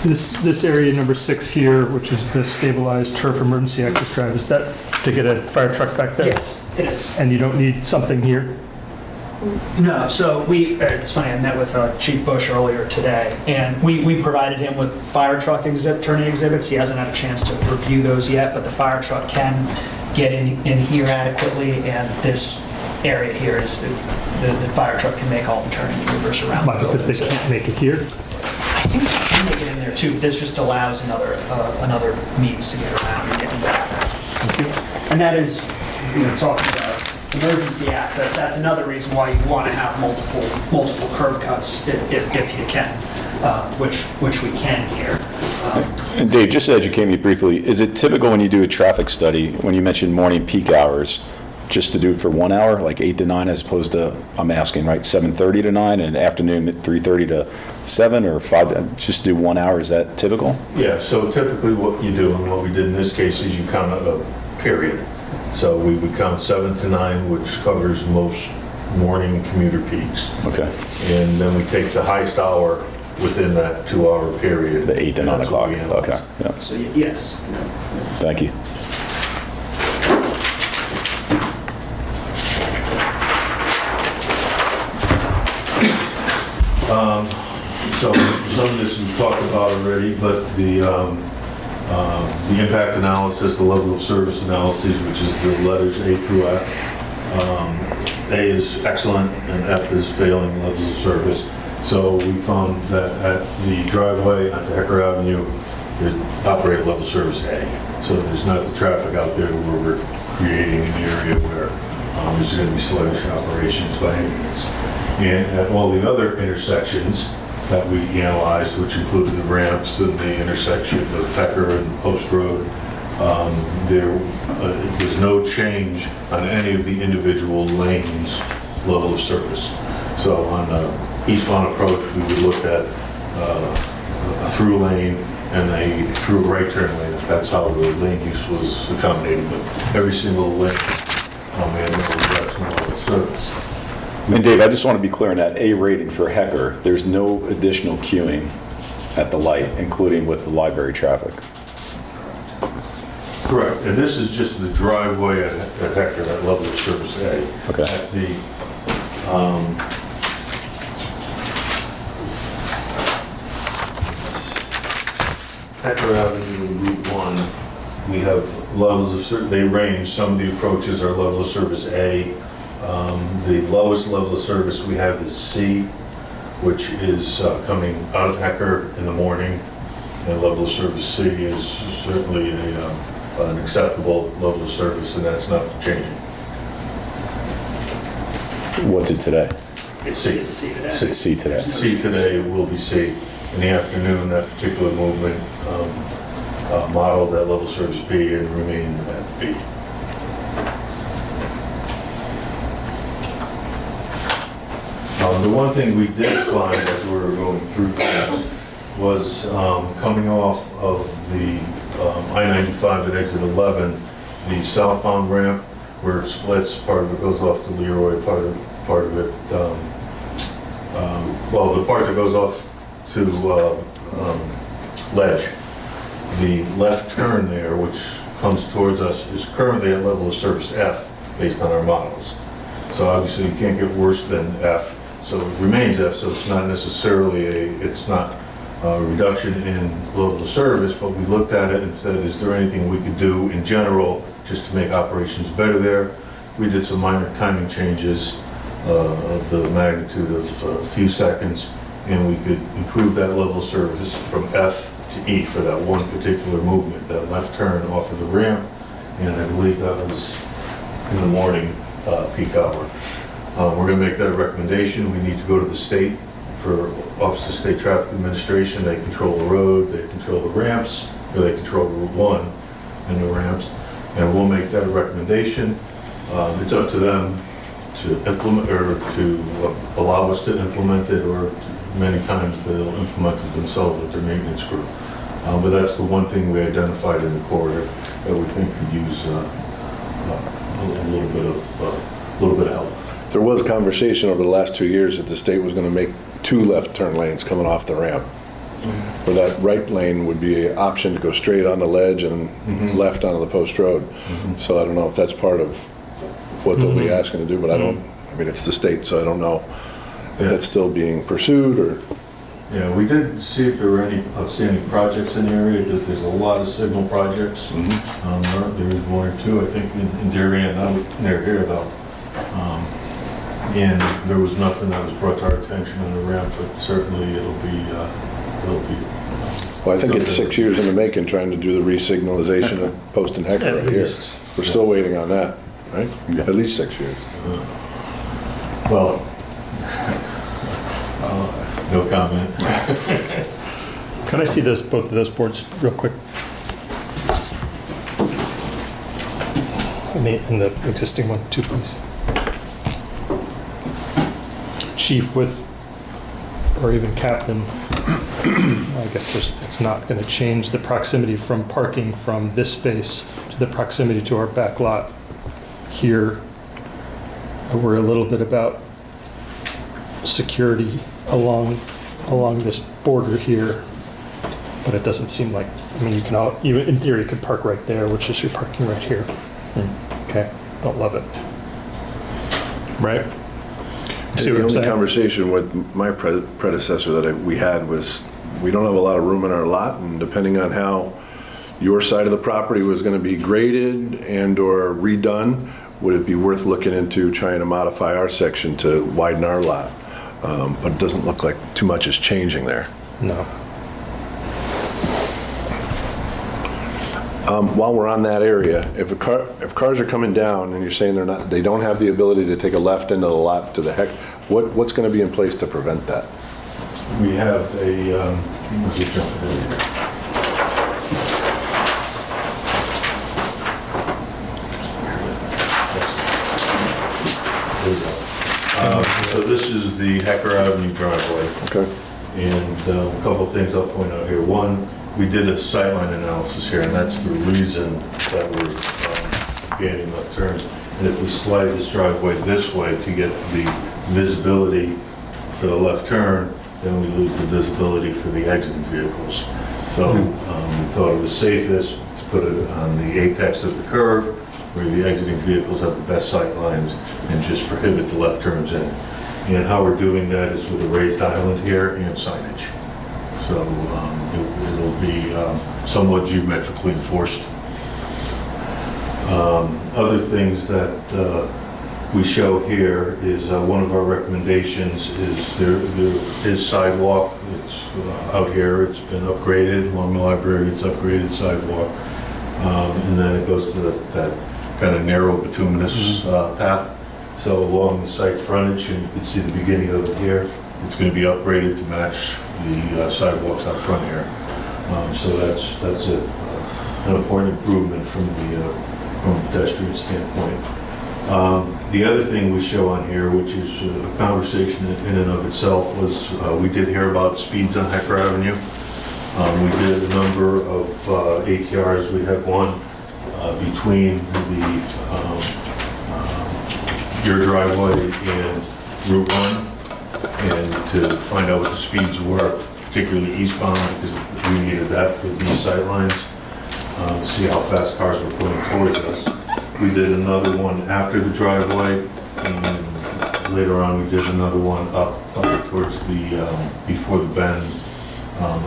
S1: This area number 6 here, which is the stabilized turf emergency access drive, is that to get a fire truck back there?
S6: Yes, it is.
S1: And you don't need something here?
S6: No, so it's funny, I met with Chief Bush earlier today, and we provided him with fire truck turning exhibits. He hasn't had a chance to review those yet, but the fire truck can get in here adequately, and this area here is, the fire truck can make all the turning maneuvers around the
S1: Why,
S6: building.
S1: because they can't make it here?
S6: I think they can make it in there too. This just allows another means to get around and get back.
S1: Thank you.
S6: And that is, talking about emergency access, that's another reason why you want to have multiple curb cuts if you can, which we can here.
S2: And Dave, just to educate me briefly, is it typical when you do a traffic study, when you mention morning peak hours, just to do it for 1 hour, like 8 to 9, as opposed to, I'm asking, right, 7:30 to 9, and afternoon at 3:30 to 7, or 5, just do 1 hour, is that typical?
S7: Yeah, so typically what you do, and what we did in this case, is you count a period. So we would count 7 to 9, which covers most morning commuter peaks.
S2: Okay.
S7: And then we take the highest hour within that 2-hour period.
S2: The 8 to 9
S7: and that's what
S2: o'clock,
S7: we analyze.
S2: okay, yeah,
S6: So yes.
S2: thank you.
S7: So some of this we've talked about already, but the impact analysis, the level of service analysis, which is the letters A through F. A is excellent and F is failing levels of service. So we found that at the driveway onto Hecker Avenue, there's operator level service A. So there's not the traffic out there where we're creating an area where there's going to be sluggish operations by any means. And at all the other intersections that we analyzed, which included the ramps and the intersection of Hecker and Post Road, there was no change on any of the individual lanes' level of service. So on the eastbound approach, we would look at a through lane and a through right turn lane, that's how the lane use was accommodated, but every single lane, and that's no service.
S2: And Dave, I just want to be clear on that A rating for Hecker. There's no additional queuing at the light, including with the library traffic.
S7: Correct, and this is just the driveway at Hector, at level of service A.
S2: Okay.
S7: At the, Hector Avenue, Route 1, we have levels of service, they range, some of the approaches are level of service A. The lowest level of service we have is C, which is coming out of Hecker in the morning, and level of service C is certainly an acceptable level of service, and that's not changing.
S2: What's it today?
S6: It's C today.
S2: It's C today.
S7: C today will be C. In the afternoon, that particular movement modeled at level service B and remain at B. The one thing we did find as we were going through things was coming off of the I-95 at exit 11, the southbound ramp where it splits, part of it goes off to Leroy, part of it, well, the part that goes off to Ledge. The left turn there, which comes towards us, is currently at level of service F based on our models. So obviously you can't get worse than F, so it remains F, so it's not necessarily it's not a reduction in level of service, but we looked at it and said, is there anything we could do in general just to make operations better there? We did some minor timing changes of the magnitude of a few seconds, and we could improve that level of service from F to E for that one particular movement, that left turn off of the ramp, and I believe that was in the morning peak hour. We're going to make that a recommendation. We need to go to the state for Office of State Traffic Administration. They control the road, they control the ramps, or they control Route 1 and the ramps, and we'll make that a recommendation. It's up to them to implement, or to allow us to implement it, or many times they'll implement it themselves with their maintenance group. But that's the one thing we identified in the corridor that we think could use a little bit of help.
S3: There was conversation over the last 2 years that the state was going to make 2 left turn lanes coming off the ramp. Where that right lane would be an option to go straight on the Ledge and left onto the post road. So I don't know if that's part of what they'll be asking to do, but I mean, it's the state, so I don't know if that's still being pursued or.
S7: Yeah, we did see if there were any outstanding projects in the area, because there's a lot of signal projects. There is 1 or 2, I think, in Darien, not near here though. And there was nothing that was brought to our attention on the ramp, but certainly it'll be.
S3: Well, I think it's 6 years in the making, trying to do the re-signalization of Post and Hecker right here. We're still waiting on that, right?
S2: Yeah.
S3: At least 6 years.
S7: Well, no comment.
S1: Can I see both of those boards real quick? And the existing one, too, please. Chief with, or even captain, I guess it's not going to change the proximity from parking from this space to the proximity to our back lot here. I worry a little bit about security along this border here, but it doesn't seem like, I mean, you in theory could park right there, which is your parking right here. Okay, don't love it. Right? See what
S3: The
S1: I'm
S3: only
S1: saying?
S3: conversation with my predecessor that we had was, we don't have a lot of room in our lot, and depending on how your side of the property was going to be graded and or redone, would it be worth looking into trying to modify our section to widen our lot? But it doesn't look like too much is changing there.
S1: No.
S3: While we're on that area, if cars are coming down and you're saying they don't have the ability to take a left into the lot to the Heck, what's going to be in place to prevent that?
S7: We have a, where's the jump in here? So this is the Hecker Avenue driveway.
S3: Okay.
S7: And a couple of things I'll point out here. One, we did a sightline analysis here, and that's the reason that we're gaining left turns. And if we slide this driveway this way to get the visibility for the left turn, then we lose the visibility for the exiting vehicles. So we thought it was safest to put it on the apex of the curve, where the exiting vehicles have the best sight lines, and just prohibit the left turns in. And how we're doing that is with a raised island here and signage. So it'll be somewhat geometrically enforced. Other things that we show here is one of our recommendations is there is sidewalk. It's out here. It's been upgraded along the library. It's upgraded sidewalk, and then it goes to that kind of narrow bituminous path. So along the site frontage, and you can see the beginning of it here, it's going to be upgraded to match the sidewalks out front here. So that's an important improvement from a pedestrian standpoint. The other thing we show on here, which is a conversation in and of itself, was we did hear about speeds on Hecker Avenue. We did a number of ATRs. We had one between your driveway and Route 1, and to find out what the speeds were, particularly eastbound, because we needed that for these sight lines, see how fast cars were pulling towards us. We did another one after the driveway, and later on we did another one up towards the, before the bend, on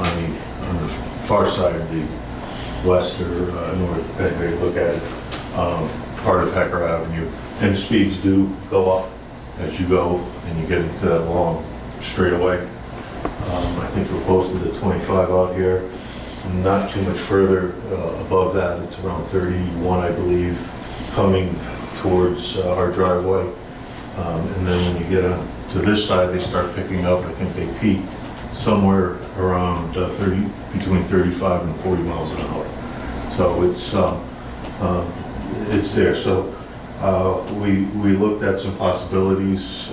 S7: the far side of the west or north, depending how you look at it, part of Hecker Avenue. And speeds do go up as you go and you get into that long straightaway. I think we're posted at 25 out here. Not too much further above that. It's around 31, I believe, coming towards our driveway. And then when you get on to this side, they start picking up. I think they peaked somewhere around between 35 and 40 miles an hour. So it's there. So we looked at some possibilities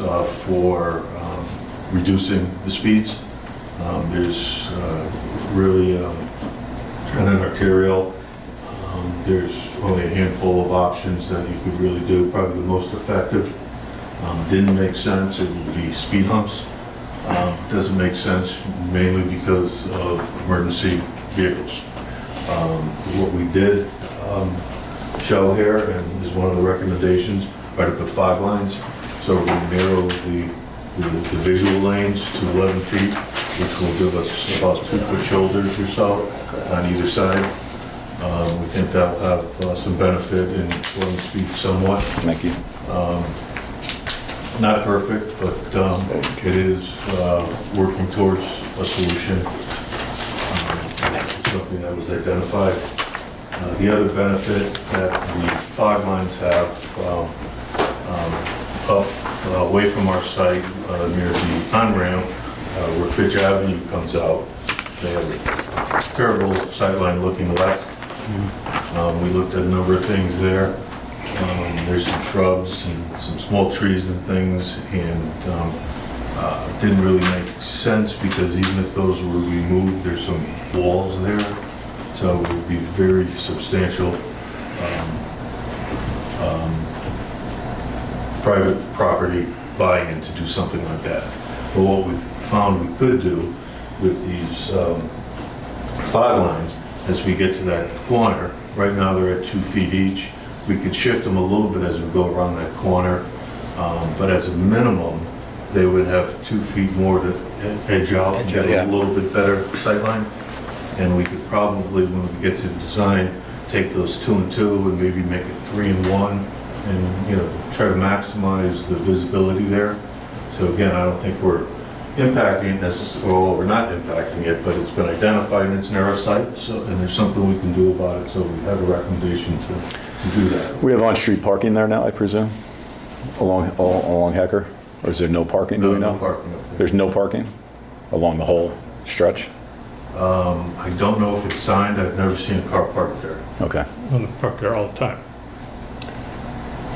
S7: for reducing the speeds. There's really on an arterial, there's only a handful of options that you could really do. Probably the most effective didn't make sense. It would be speed humps. Doesn't make sense mainly because of emergency vehicles. What we did show here, and is one of the recommendations, are to put fog lines. So we're going to narrow the visual lanes to 11 feet, which will give us about 2-foot shoulders or so on either side. We think that'll have some benefit in slowing speed somewhat.
S2: Thank you.
S7: Not perfect, but it is working towards a solution. Something that was identified. The other benefit that the fog lines have up away from our site near the on-ramp where Fitch Avenue comes out, they have a terrible sightline looking left. We looked at a number of things there. There's some shrubs and some small trees and things, and didn't really make sense because even if those were removed, there's some walls there. So it would be very substantial private property buy-in to do something like that. But what we found we could do with these fog lines, as we get to that corner, right now they're at 2 feet each, we could shift them a little bit as we go around that corner, but as a minimum, they would have 2 feet more to edge out and get a little bit better sight line. And we could probably, when we get to the design, take those 2 and 2 and maybe make it 3 and 1, and try to maximize the visibility there. So again, I don't think we're impacting it necessarily, or we're not impacting it, but it's been identified in its narrow sight, so, and there's something we can do about it, so we have a recommendation to do that.
S2: We have on-street parking there now, I presume, along Hecker? Or is there no parking, do we know?
S7: No parking up there.
S2: There's no parking along the whole stretch?
S7: I don't know if it's signed. I've never seen a car parked there.
S2: Okay.
S1: On the park there all the time.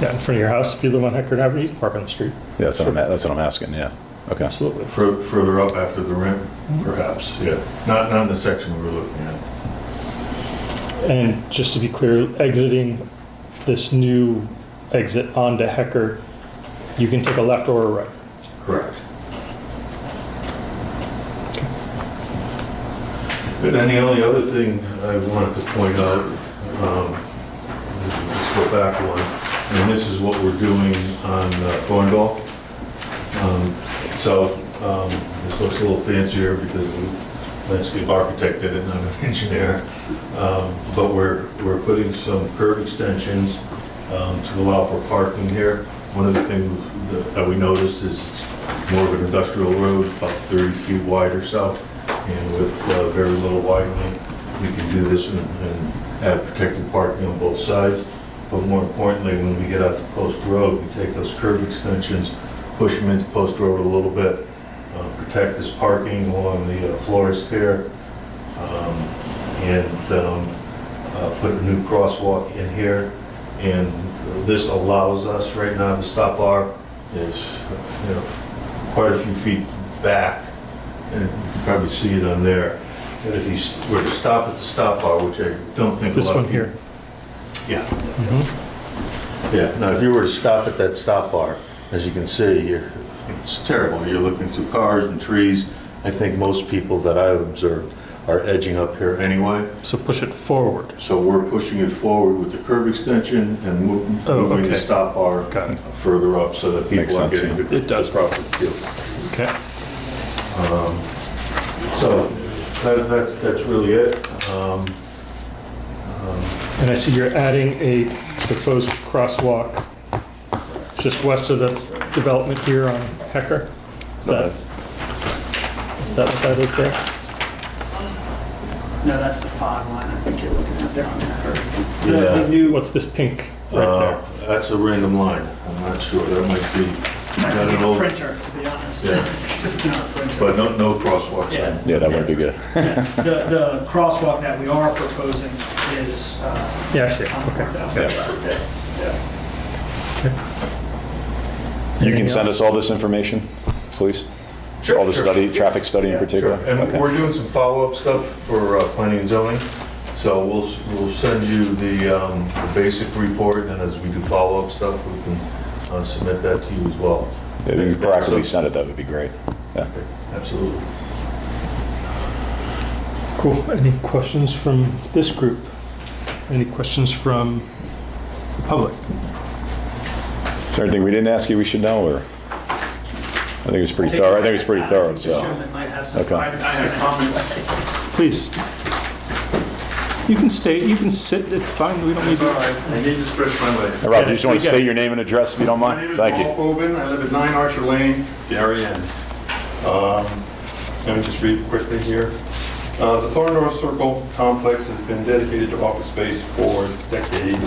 S1: Yeah, in front of your house, if you live on Heckard Avenue, you can park on the street.
S2: Yeah, that's what I'm asking, yeah. Okay.
S1: Absolutely.
S7: Further up after the ramp, perhaps, yeah. Not in the section we were looking at.
S1: And just to be clear, exiting this new exit onto Hecker, you can take a left or a right.
S7: Correct. And then the only other thing I wanted to point out, let's go back one, and this is what we're doing on Thorndale. This looks a little fancier because the landscape architect did it, not an engineer. But we're putting some curb extensions to allow for parking here. One of the things that we noticed is it's more of an industrial road, about 30 feet wide or so. And with very little widening, we can do this and have protected parking on both sides. But more importantly, when we get out to Post Road, we take those curb extensions, push them into Post Road a little bit, protect this parking along the Florist here, and put a new crosswalk in here. And this allows us, right now, the stop bar is quite a few feet back, and you can probably see it on there. And if you were to stop at the stop bar, which I don't think
S1: This
S7: a lot
S1: one
S7: of
S1: here.
S7: people- Yeah. Yeah, now if you were to stop at that stop bar, as you can see, it's terrible. You're looking through cars and trees. I think most people that I've observed are edging up here anyway.
S1: So push it forward.
S7: So we're pushing it forward with the curb extension and moving
S1: okay.
S7: the stop bar
S1: Got it.
S7: further up so that
S2: Makes
S7: people are
S2: sense,
S7: getting
S2: yeah.
S7: the
S1: It does.
S7: proper view.
S1: Okay.
S7: So that's really it.
S1: And I see you're adding a proposed crosswalk just west of the development here on Hecker. Is that what that is there?
S6: No, that's the fog line I think you're looking at there on that.
S7: Yeah.
S6: The new,
S1: What's this pink right there?
S7: That's a random line. I'm not sure. That might be, I
S6: I think
S7: don't
S6: a
S7: know,
S6: printer, to be honest.
S7: Yeah.
S6: Not a printer.
S7: but no crosswalks.
S6: Yeah.
S2: Yeah, that would be good.
S6: Yeah. The crosswalk that we are proposing is.
S1: Yeah, I see.
S6: on
S1: Okay.
S6: Thorndale.
S2: You can send us all this information, please?
S7: Sure,
S2: All the
S7: sure.
S2: study, traffic study in
S7: Sure.
S2: particular?
S7: And
S2: Okay.
S7: we're doing some follow-up stuff for planning and zoning. So we'll send you the basic report, and as we do follow-up stuff, we can submit that to you as well.
S2: If you could proactively send it, that would be great. Yeah.
S7: Okay, absolutely.
S1: Cool. Any questions from this group? Any questions from the public?
S2: Is there anything we didn't ask you we should know, or? I think it was pretty thorough. I think it was pretty thorough,
S6: Mr.
S2: so.
S6: Chairman might have some.
S2: Okay.
S6: I had a comment.
S1: Please. You can stay, you can sit, it's fine, we don't need to.
S3: I need to stretch my legs.
S2: Hey, Rob, do you just want to
S1: Yeah.
S2: state your name and address if you don't
S3: My
S2: mind?
S3: name is
S2: Thank
S3: Paul
S2: you.
S3: Fobin. I live at 9 Archer Lane, Darien. Let me just read quickly here. The Thorndale Circle complex has been dedicated to office space for decades.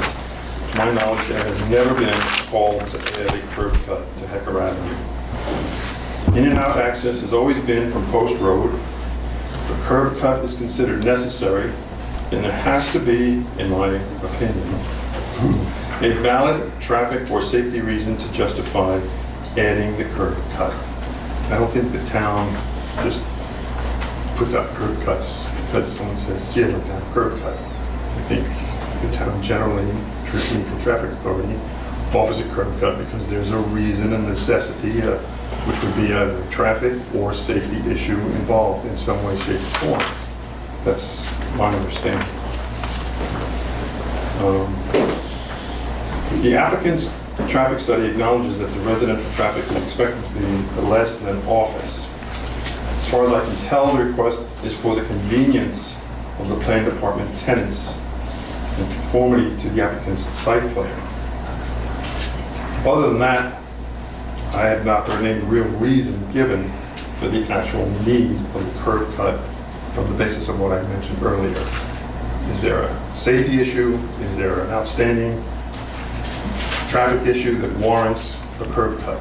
S3: To my knowledge, there has never been called to add a curb cut to Hecker Avenue. In and out access has always been from Post Road. The curb cut is considered necessary, and there has to be, in my opinion, a valid traffic or safety reason to justify adding the curb cut. I don't think the town just puts out curb cuts because someone says, yeah, look, have a curb cut. I think the town generally, Equal Traffic Authority, offers a curb cut because there's a reason, a necessity, which would be a traffic or safety issue involved in some way, shape, or form. That's my understanding. The applicant's traffic study acknowledges that the residential traffic is expected to be less than office. As far as I can tell, the request is for the convenience of the planning department tenants in conformity to the applicant's site plan. Other than that, I have not heard any real reason given for the actual need of the curb cut from the basis of what I mentioned earlier. Is there a safety issue? Is there an outstanding traffic issue that warrants a curb cut?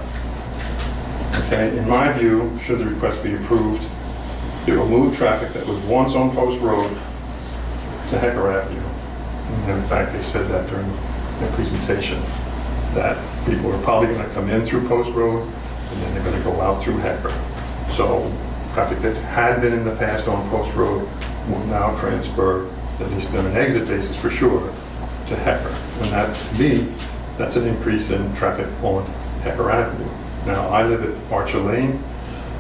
S3: Okay, in my view, should the request be approved, it will move traffic that was once on Post Road to Hecker Avenue. And in fact, they said that during their presentation, that people are probably going to come in through Post Road and then they're going to go out through Hecker. So traffic that had been in the past on Post Road will now transfer
S8: at least on an exit basis for sure, to Hecker. And that, to me, that's an increase in traffic on Hecker Avenue. Now, I live at Archer Lane.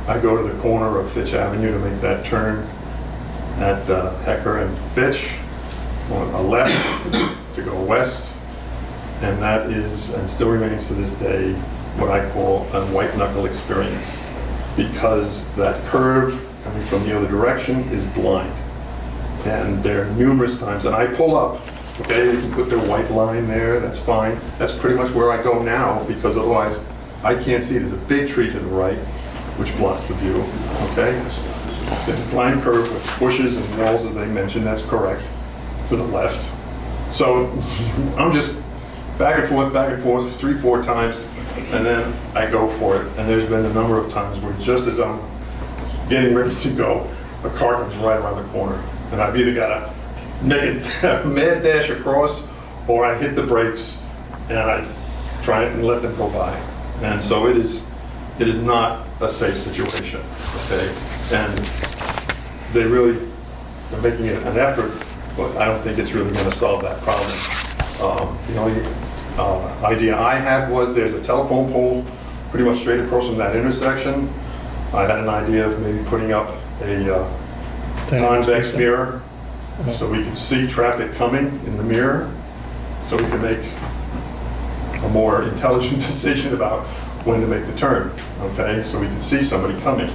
S8: I go to the corner of Fitch Avenue to make that turn at Hecker and Fitch on a left to go west. And that is, and still remains to this day, what I call a white knuckle experience, because that curve coming from the other direction is blind. And there are numerous times, and I pull up, okay, they can put their white line there, that's fine. That's pretty much where I go now, because otherwise I can't see. There's a big tree to the right, which blocks the view, okay? There's a blind curve with bushes and walls, as they mentioned, that's correct, to the left. So I'm just back and forth, 3-4 times, and then I go for it. And there's been a number of times where just as I'm getting ready to go, a car comes right around the corner. And I've either got to make a mad dash across, or I hit the brakes and I try and let them go by. And so it is not a safe situation, okay? And they're making it an effort, but I don't think it's really going to solve that problem. The only idea I had was there's a telephone pole pretty much straight across from that intersection. I had an idea of maybe putting up a convex mirror so we can see traffic coming in the mirror, so we can make a more intelligent decision about when to make the turn, okay? So we can see somebody coming.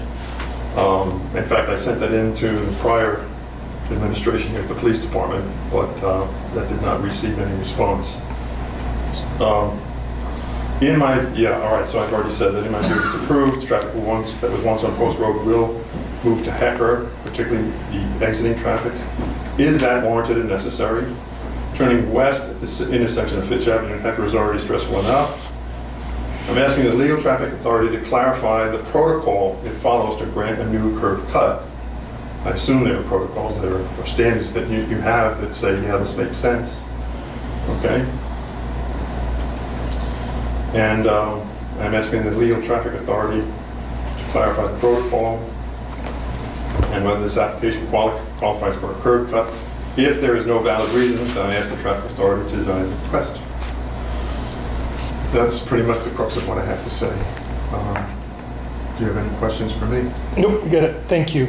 S8: In fact, I sent that into the prior administration here at the police department, but that did not receive any response. All right, so I've already said that in my view it's approved. Traffic that was once on Post Road will move to Hecker, particularly the exiting traffic. Is that warranted and necessary? Turning west at this intersection of Fitch Avenue and Hecker is already stressful enough. I'm asking the legal traffic authority to clarify the protocol it follows to grant a new curb cut. I assume there are protocols, there are standards that you have that say, yeah, this makes sense, okay? And I'm asking the legal traffic authority to clarify the protocol and whether this application qualifies for a curb cut. If there is no valid reason, then I ask the traffic authority to deny the request. That's pretty much the crux of what I have to say. Do you have any questions for me?
S1: Nope, we got it. Thank you.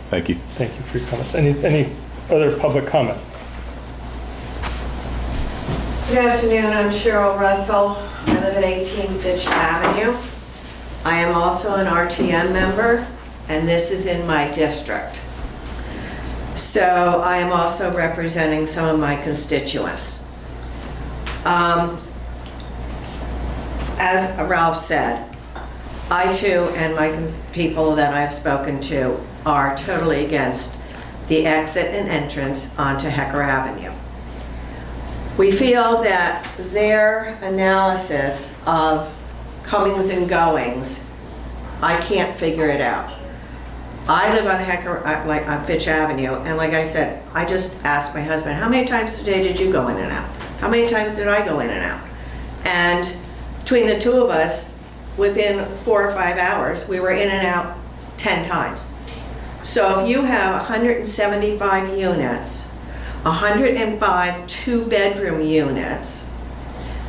S2: Thank you.
S1: Thank you for your comments. Any other public comment?
S9: Good afternoon, I'm Cheryl Russell. I live at 18 Fitch Avenue. I am also an RTM member, and this is in my district. So I am also representing some of my constituents. As Ralph said, I too, and my people that I've spoken to, are totally against the exit and entrance onto Hecker Avenue. We feel that their analysis of comings and goings, I can't figure it out. I live on on Fitch Avenue, and like I said, I just asked my husband, how many times today did you go in and out? How many times did I go in and out? And between the two of us, within 4 or 5 hours, we were in and out 10 times. So if you have 175 units, 105 two-bedroom units,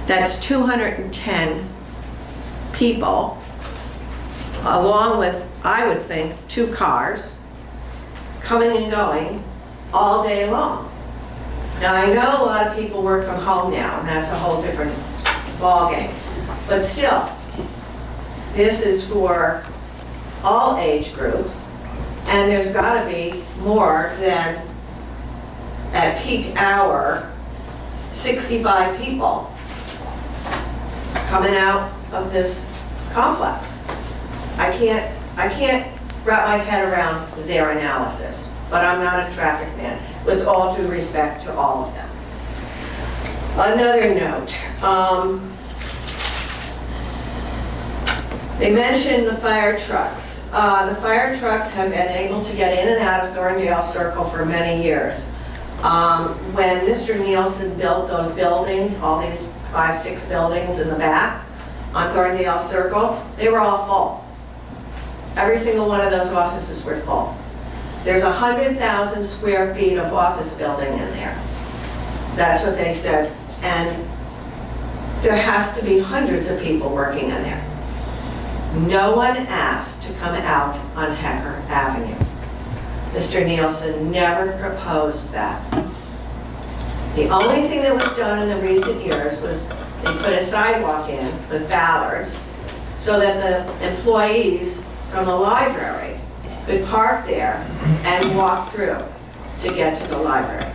S9: that's 210 people, along with, I would think, 2 cars, coming and going all day long. Now, I know a lot of people work from home now, and that's a whole different ballgame. But still, this is for all age groups, and there's got to be more than, at peak hour, 65 people coming out of this complex. I can't wrap my head around their analysis, but I'm not a traffic man, with all due respect to all of them. Another note, they mentioned the fire trucks. The fire trucks have been able to get in and out of Thorndale Circle for many years. When Mr. Nielsen built those buildings, all these 5, 6 buildings in the back on Thorndale Circle, they were all full. Every single one of those offices were full. There's 100,000 square feet of office building in there. That's what they said. And there has to be hundreds of people working in there. No one asked to come out on Hecker Avenue. Mr. Nielsen never proposed that. The only thing that was done in the recent years was they put a sidewalk in with ballards so that the employees from the library could park there and walk through to get to the library.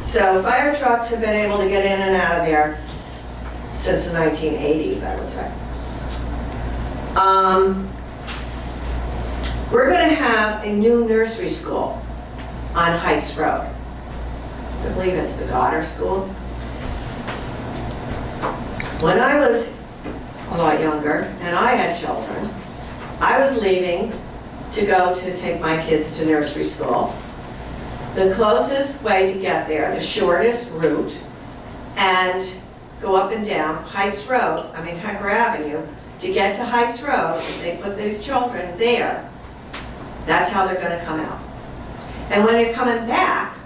S9: So fire trucks have been able to get in and out of there since the 1980s, I would say. We're going to have a new nursery school on Heights Road. I believe it's the Goddard School. When I was a lot younger and I had children, I was leaving to go to take my kids to nursery school. The closest way to get there, the shortest route, and go up and down Heights Road, Hecker Avenue, to get to Heights Road, if they put these children there, that's how they're going to come out. And when they're coming back,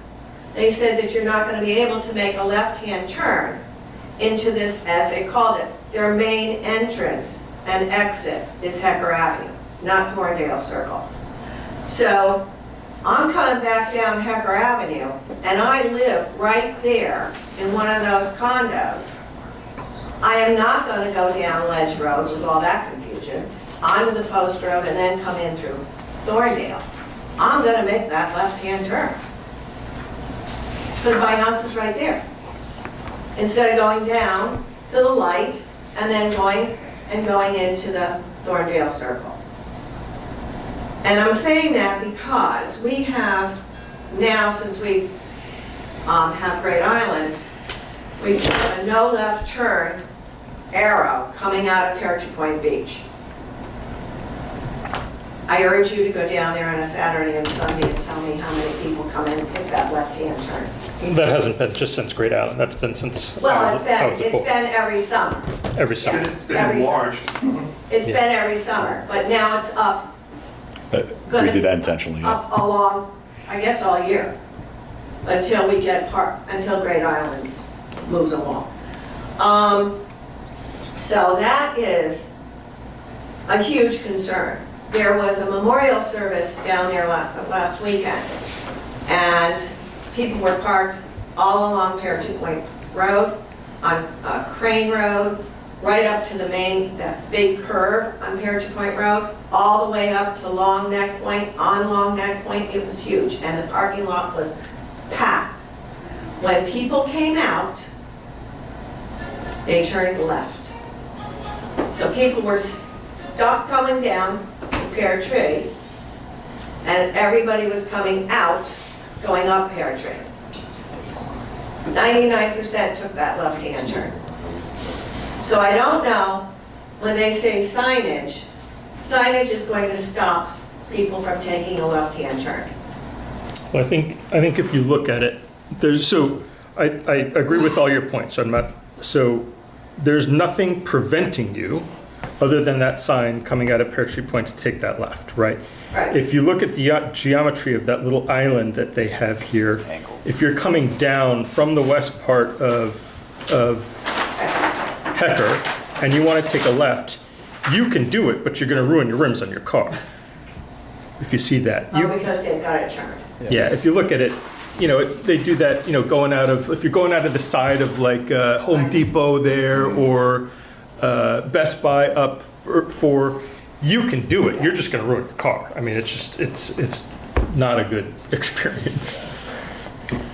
S9: they said that you're not going to be able to make a left-hand turn into this, as they called it, their main entrance and exit is Hecker Avenue, not Thorndale Circle. So I'm coming back down Hecker Avenue, and I live right there in one of those condos. I am not going to go down Ledge Road with all that confusion, onto the Post Road, and then come in through Thorndale. I'm going to make that left-hand turn, because my house is right there. Instead of going down to the light and then going into the Thorndale Circle. And I'm saying that because we have now, since we have Great Island, we have a no left turn arrow coming out of Peartree Point Beach. I urge you to go down there on a Saturday and Sunday and tell me how many people come in and take that left-hand turn.
S1: That hasn't been just since Great Island, that's been since
S9: Well,
S1: I was a boy.
S9: it's been every summer.
S1: Every summer.
S8: It's been
S9: Every
S8: enlarged.
S9: It's been every summer, but now it's up.
S2: We did that intentionally. Yeah.
S9: Up along, I guess, all year, until we get until Great Islands moves along. So that is a huge concern. There was a memorial service down there last weekend, and people were parked all along Peartree Point Road, on Crane Road, right up to the main, that big curve on Peartree Point Road, all the way up to Long Neck Point. On Long Neck Point, it was huge, and the parking lot was packed. When people came out, they turned left. So people were stopped coming down to Peartree, and everybody was coming out, going up Peartree. 99% took that left-hand turn. So I don't know, when they say signage, signage is going to stop people from taking a left-hand turn.
S1: Well, I think if you look at it, I agree with all your points. So there's nothing preventing you other than that sign coming out of Peartree Point to take that left, right?
S9: Right.
S1: If you look at the geometry of that little island that they have here, if you're coming down from the west part of Hecker and you want to take a left, you can do it, but you're going to ruin your rims on your car. If you see that.
S9: Because they've got it turned.
S1: Yeah, if you look at it, they do that, if you're going out of the side of like Home Depot there or Best Buy up for, you can do it. You're just going to ruin your car. It's not a good experience.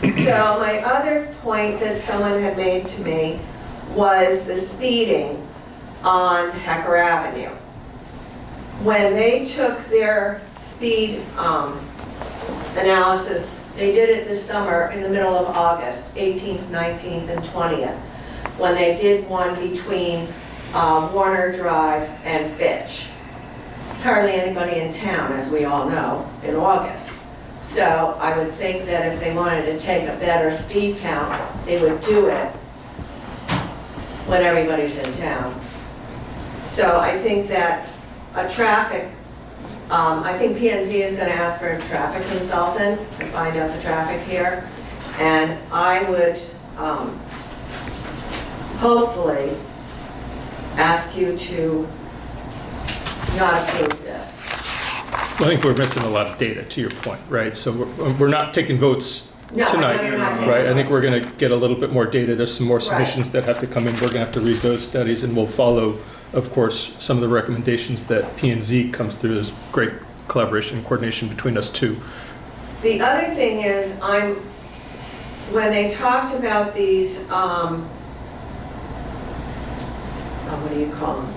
S9: So my other point that someone had made to me was the speeding on Hecker Avenue. When they took their speed analysis, they did it this summer in the middle of August, 18th, 19th, and 20th, when they did one between Warner Drive and Fitch. There's hardly anybody in town, as we all know, in August. So I would think that if they wanted to take a better speed count, they would do it when everybody's in town. So I think that a traffic I think P&Z is going to ask for a traffic consultant to find out the traffic here. And I would hopefully ask you to not approve this.
S1: I think we're missing a lot of data, to your point, right? So we're not taking votes
S9: No, I know
S1: tonight,
S9: you're not taking
S1: right? I think
S9: votes.
S1: we're going to get a little bit more data. There's some more
S9: Right.
S1: submissions that have to come in. We're going to have to read those studies, and we'll follow, of course, some of the recommendations that P&Z comes through. There's great collaboration and coordination between us too.
S9: The other thing is, when they talked about these, what do you call them?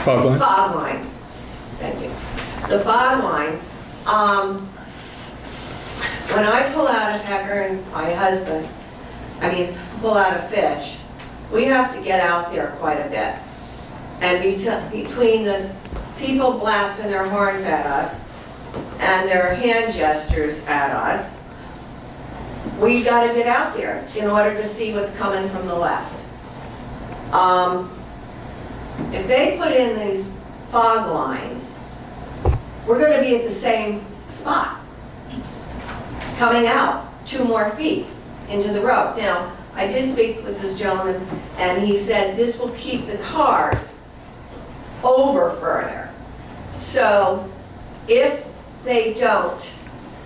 S1: Fog line?
S9: Fog lines. Thank you. The fog lines, when I pull out of Hecker and my husband, pull out of Fitch, we have to get out there quite a bit. And between the people blasting their horns at us and their hand gestures at us, we got to get out there in order to see what's coming from the left. If they put in these fog lines, we're going to be at the same spot, coming out 2 more feet into the road. Now, I did speak with this gentleman, and he said this will keep the cars over further. So if they don't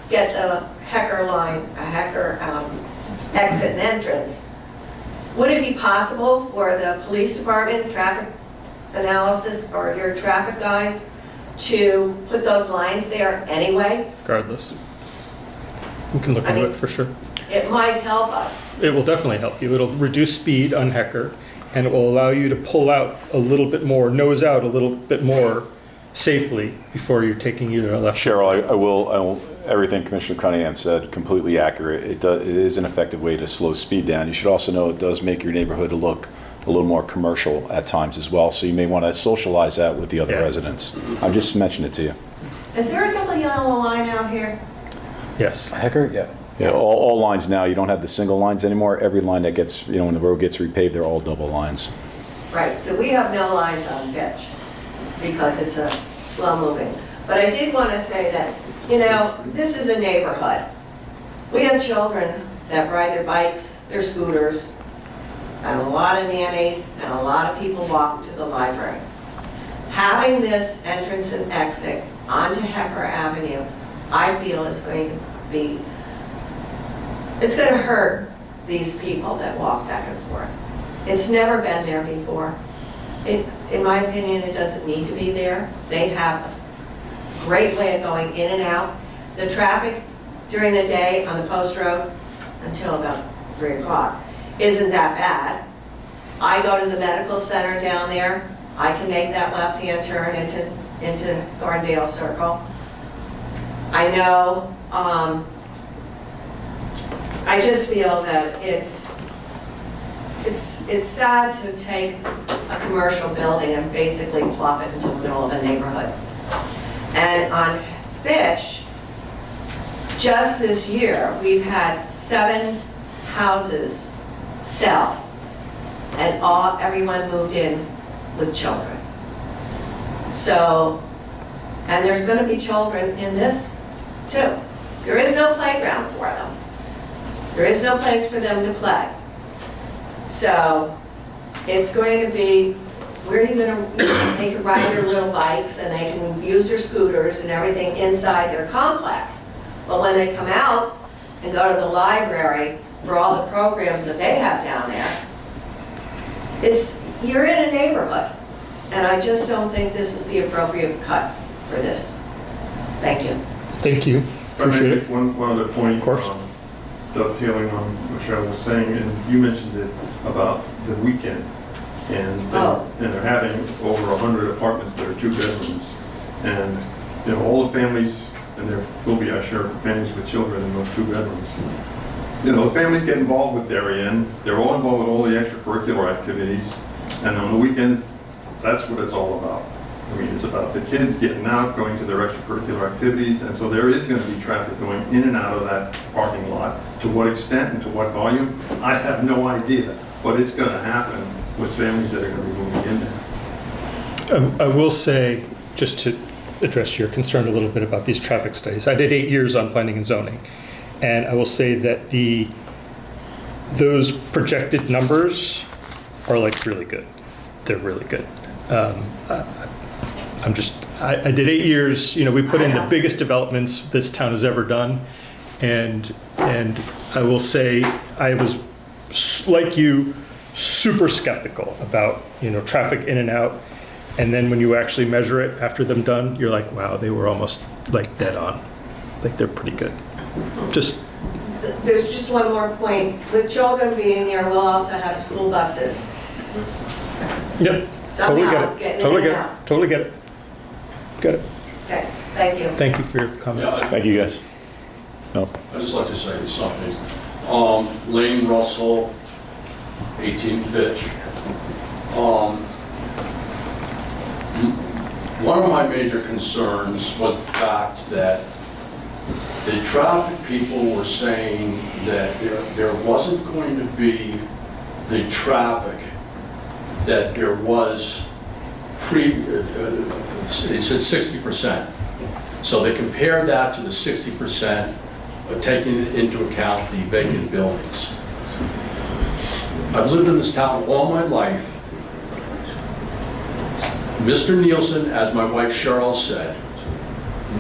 S9: get the Hecker line, exit and entrance, would it be possible for the police department, traffic analysis, or your traffic guys to put those lines there anyway?
S1: Regardless. We can look into it for sure.
S9: It might help us.
S1: It will definitely help you. It'll reduce speed on Hecker, and it will allow you to pull out a little bit more, nose out a little bit more safely before you're taking either a left.
S2: Cheryl, I will, everything Commissioner Cunningham said, completely accurate. It is an effective way to slow speed down. You should also know it does make your neighborhood look a little more commercial at times as well, so you may want to socialize that with the other
S1: Yeah.
S2: residents. I'm just mentioning it to you.
S9: Is there a double yellow line out here?
S1: Yes.
S4: Hecker, yeah.
S2: Yeah, all lines now, you don't have the single lines anymore. Every line that gets, when the road gets repaved, they're all double lines.
S9: Right, so we have no lines on Fitch because it's a slow moving. But I did want to say that, this is a neighborhood. We have children that ride their bikes, their scooters, and a lot of nannies, and a lot of people walk to the library. Having this entrance and exit onto Hecker Avenue, I feel is going to be, it's going to hurt these people that walk back and forth. It's never been there before. In my opinion, it doesn't need to be there. They have a great way of going in and out. The traffic during the day on the post road until about 3 o'clock isn't that bad. I go to the medical center down there. I can make that left-hand turn into Thorndale Circle. I know, I just feel that it's sad to take a commercial building and basically plop it into the middle of a neighborhood. And on Fitch, just this year, we've had 7 houses sell, and everyone moved in with children. So, and there's going to be children in this too. There is no playground for them. There is no place for them to play. So it's going to be, where are you going to, they can ride their little bikes and they can use their scooters and everything inside their complex. But when they come out and go to the library for all the programs that they have down there, you're in a neighborhood. And I just don't think this is the appropriate cut for this. Thank you.
S1: Thank you.
S8: If I may
S1: Appreciate
S8: make
S1: it.
S8: one other point.
S1: Of course.
S8: Dovetailing on what Cheryl was saying, and you mentioned it about the weekend. And they're having over 100 apartments that are 2 bedrooms. And, all the families, and there will be, I'm sure, families with children in those 2 bedrooms. The families get involved with their end. They're all involved with all the extracurricular activities. And on the weekends, that's what it's all about. It's about the kids getting out, going to their extracurricular activities, and so there is going to be traffic going in and out of that parking lot. To what extent and to what volume, I have no idea, but it's going to happen with families that are going to be moving in there.
S1: I will say, just to address your concern a little bit about these traffic studies. I did 8 years on planning and zoning, and I will say that those projected numbers are like really good. They're really good. I did 8 years, we put in the biggest developments this town has ever done. And I will say, I was, like you, super skeptical about, traffic in and out. And then when you actually measure it after them done, you're like, wow, they were almost like dead on. Like they're pretty good.
S9: There's just one more point. With children being there, we'll also have school buses.
S1: Yep, totally get
S9: Somehow
S1: it.
S9: getting
S1: Totally
S9: in and
S1: get it.
S9: out.
S1: Totally get it. Got it.
S9: Okay, thank you.
S1: Thank you for your comments.
S2: Thank you, guys. No.
S10: I'd just like to say something. Lane Russell, 18 Fitch. One of my major concerns was the fact that the traffic people were saying that there wasn't going to be the traffic that there was it said 60%. So they compared that to the 60%, taking into account the vacant buildings. I've lived in this town all my life. Mr. Nielsen, as my wife Cheryl said,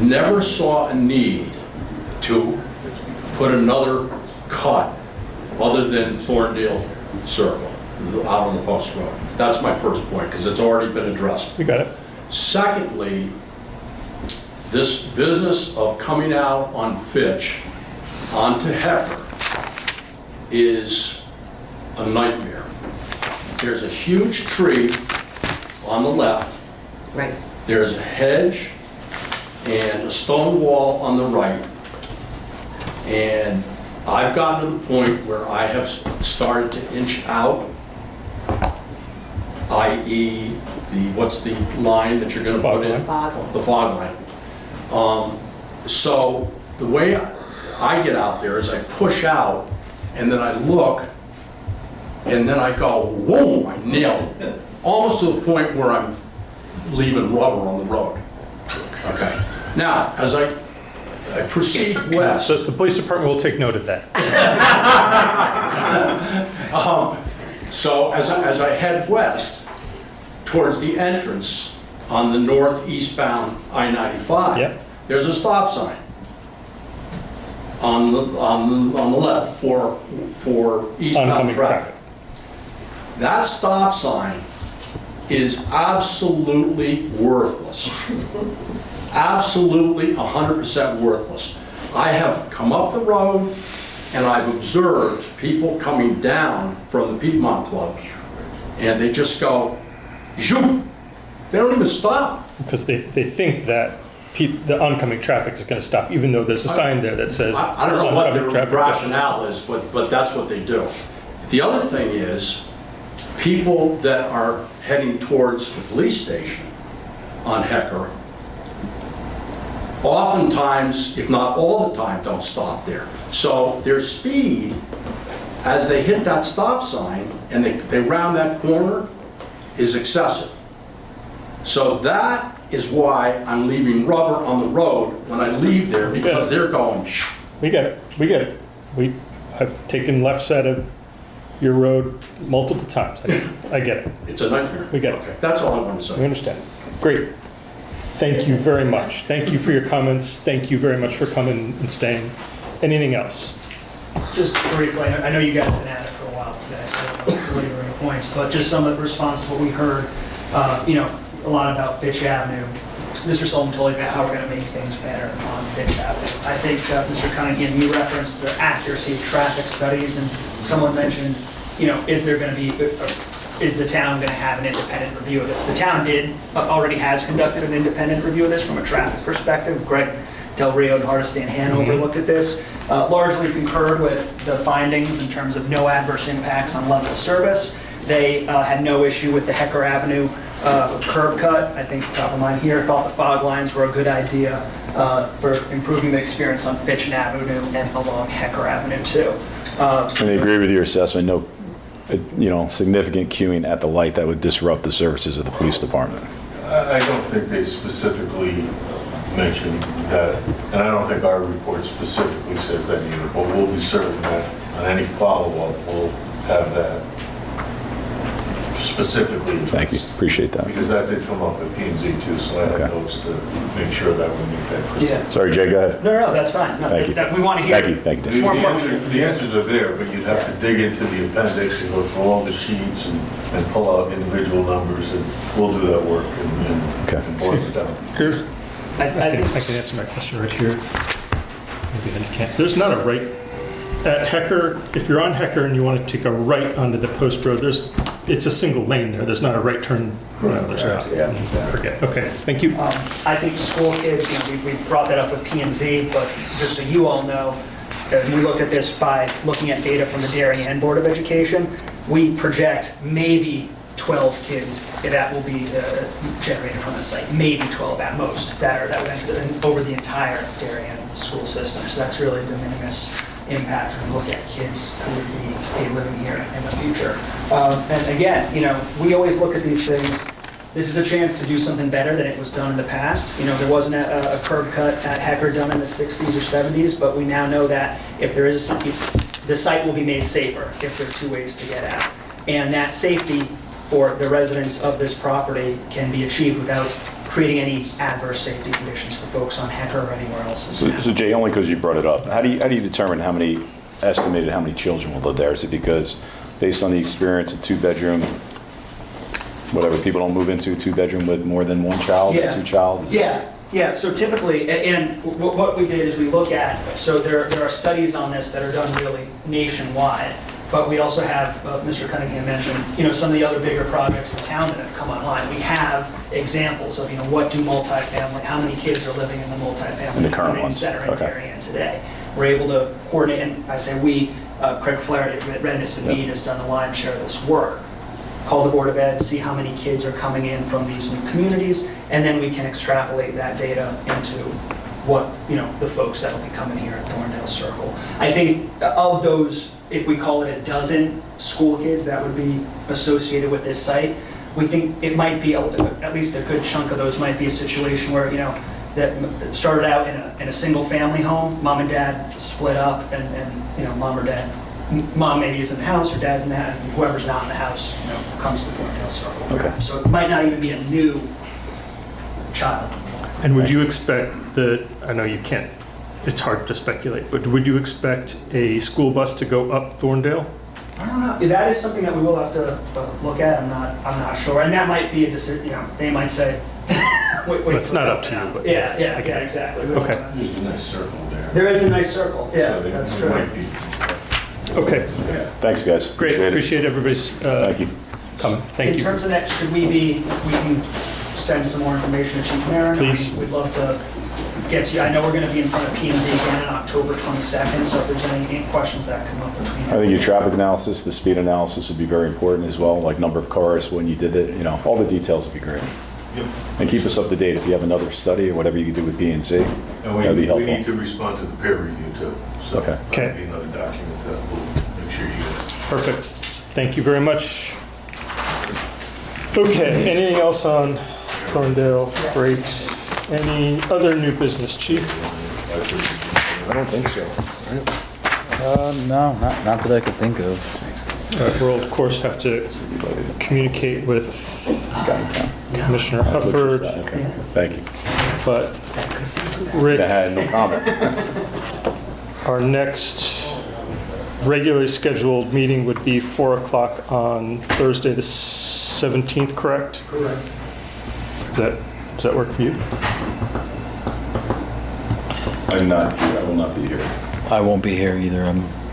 S10: never saw a need to put another cut other than Thorndale Circle out on the post road. That's my first point, because it's already been addressed.
S1: You got it.
S10: Secondly, this business of coming out on Fitch onto Hecker is a nightmare. There's a huge tree on the left.
S9: Right.
S10: There's a hedge and a stone wall on the right. And I've gotten to the point where I have started to inch out, i.e. what's the line that you're going to put in?
S9: Fog.
S10: The fog line. So the way I get out there is I push out and then I look and then I go, whoa, I nailed it. Almost to the point where I'm leaving rubber on the road. Okay. Now, as I proceed west.
S1: So the police department will take note of that.
S10: So as I head west towards the entrance on the northeastbound I-95,
S1: Yep.
S10: there's a stop sign on the left for eastbound
S1: Oncoming
S10: traffic.
S1: traffic.
S10: That stop sign is absolutely worthless. Absolutely 100% worthless. I have come up the road and I've observed people coming down from the Piedmont Club and they just go, zoom. They don't even stop.
S1: Because they think that the oncoming traffic is going to stop, even though there's a sign there that says
S10: I don't know what
S1: oncoming
S10: their
S1: traffic doesn't stop.
S10: rationale is, but that's what they do. The other thing is, people that are heading towards the police station on Hecker, oftentimes, if not all the time, don't stop there. So their speed, as they hit that stop sign and they round that corner, is excessive. So that is why I'm leaving rubber on the road when I leave there, because they're going, shoo.
S1: We get it. We get it. I've taken left side of your road multiple times. I get it.
S10: It's a nightmare.
S1: We get it.
S10: Okay, that's all I want to
S1: We
S10: say.
S1: understand. Great. Thank you very much. Thank you for your comments. Thank you very much for coming and staying. Anything else?
S6: Just briefly, I know you guys have been at it for a while today, so I don't want to belabor any points, but just some of the response to what we heard, a lot about Fitch Avenue. Mr. Sullivan told you about how we're going to make things better on Fitch Avenue. I think, Mr. Cunningham, you referenced the accuracy of traffic studies, and someone mentioned, is the town going to have an independent review of this? The town already has conducted an independent review of this from a traffic perspective. Greg Del Rio and Hardesty Hanover looked at this, largely concurred with the findings in terms of no adverse impacts on level of service. They had no issue with the Hecker Avenue curb cut. I think top of mind here, thought the fog lines were a good idea for improving the experience on Fitch Avenue and along Hecker Avenue too.
S2: And I agree with your assessment. No, significant queuing at the light that would disrupt the services of the police department.
S7: I don't think they specifically mentioned that, and I don't think our report specifically says that either, but we'll be certain that on any follow-up, we'll have that specifically addressed.
S2: Thank you, appreciate that.
S7: Because that did come up at P and Z too, so I have
S2: Okay.
S7: notes to make sure that we meet that crystal.
S6: Yeah.
S2: Sorry, Jay, go ahead.
S6: No, that's fine. No,
S2: Thank you.
S6: We want to hear.
S2: Thank you, thank you.
S6: It's more important.
S7: The answers are there, but you'd have to dig into the appendix and go through all the sheets and pull out individual numbers, and we'll do that work
S2: Okay.
S7: and boil it down.
S1: Here's,
S6: I
S1: I can
S6: think
S1: answer my question right here. Maybe I can't. There's not a right, at Hecker, if you're on Hecker and you want to take a right onto the post road, it's a single lane there. There's not a right turn. No, there's not. Forget. Okay, thank you.
S6: I think school kids, we brought that up with P and Z, but just so you all know, we looked at this by looking at data from the Darien Board of Education. We project maybe 12 kids that will be generated from the site, maybe 12 at most, that would enter over the entire Darien school system. So that's really de minimis impact when we look at kids who would be living here in the future. And again, we always look at these things. This is a chance to do something better than it was done in the past. There wasn't a curb cut at Hecker done in the 60s or 70s, but we now know that if there is the site will be made safer if there are two ways to get out. And that safety for the residents of this property can be achieved without creating any adverse safety conditions for folks on Hecker or anywhere else in town.
S2: So Jay, only because you brought it up, how do you determine how many children will live there? Is it because, based on the experience, a two-bedroom, whatever, people don't move into a two-bedroom with more than one child,
S6: Yeah.
S2: or two child?
S6: Yeah, so typically, and what we did is we look at, so there are studies on this that are done really nationwide, but we also have, Mr. Cunningham mentioned, some of the other bigger projects in town that have come online. We have examples of, what do multifamily, how many kids are living in the multifamily
S2: In the current
S6: community
S2: ones,
S6: center in
S2: okay.
S6: Darien today. We're able to coordinate, and I say we, Craig Flaherty at Redness and Mead has done the lion's share of this work. Call the Board of Ed, see how many kids are coming in from these new communities, and then we can extrapolate that data into what, the folks that'll be coming here at Thorndale Circle. I think of those, if we call it a dozen school kids that would be associated with this site, we think it might be, at least a good chunk of those might be a situation where, that started out in a single family home, mom and dad split up, and mom maybe is in the house or dad's in the house, and whoever's not in the house, comes to the Thorndale Circle.
S2: Okay.
S6: So it might not even be a new child.
S1: And would you expect that, I know you can't, it's hard to speculate, but would you expect a school bus to go up Thorndale?
S6: I don't know. That is something that we will have to look at. I'm not sure. And that might be a decision, they might say, wait.
S1: It's not up to you, but-
S6: Yeah, exactly.
S1: Okay.
S7: There's a nice circle there.
S6: There is a nice circle. Yeah,
S7: So they
S6: that's true.
S7: might be-
S1: Okay,
S2: Thanks, guys.
S1: great,
S2: Appreciate it.
S1: appreciate everybody's
S2: Thank you.
S1: coming. Thank
S6: In
S1: you.
S6: terms of that, we can send some more information to Chief Marin.
S1: Please.
S6: We'd love to get to you. I know we're going to be in front of P&Z again on October 22nd, so if there's any questions that come up between
S2: I think your traffic analysis, the speed analysis would be very important as well, like number of cars, when you did it, all the details would be great.
S7: Yep.
S2: And keep us up to date if you have another study or whatever you can do with B&Z.
S7: And
S2: That'd be
S7: we
S2: helpful.
S7: need to respond to the peer review too. So
S2: Okay.
S7: that'll be another document that we'll make sure you get.
S1: Perfect. Thank you very much. Okay, anything else on Thorndale? Great. Any other new business, Chief?
S3: I don't think so.
S4: No, not that I could think of.
S1: We'll, of course, have to communicate with
S2: Got it down.
S1: Commissioner Hufford,
S2: Okay, thank you.
S1: but Rick,
S2: I had no comment.
S1: our next regularly scheduled meeting would be 4 o'clock on Thursday, the 17th, correct?
S6: Correct.
S1: Does that work for you?
S2: I will not be here.
S4: I won't be here either.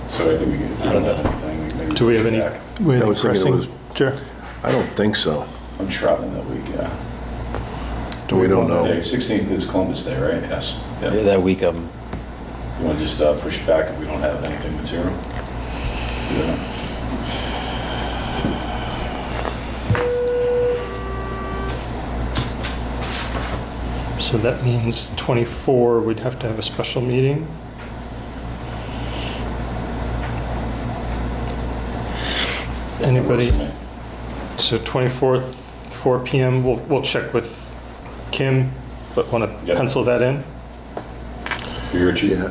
S2: So I think we don't have anything. Maybe
S1: Do we have any
S2: back.
S3: I was thinking it was-
S1: Chair?
S3: I don't think so.
S2: I'm traveling that week, yeah.
S3: We don't know.
S2: Yeah, 16th is Columbus Day, right? Yes.
S4: Yeah,
S2: Yeah.
S4: that week
S2: You want to just push it back if we don't have anything material? Yeah.
S1: So that means 24, we'd have to have a special meeting. Anybody? So 24th, 4 PM, we'll check with Kim but want to
S2: Yep.
S1: pencil that in?
S2: You're a chief.
S3: Yeah,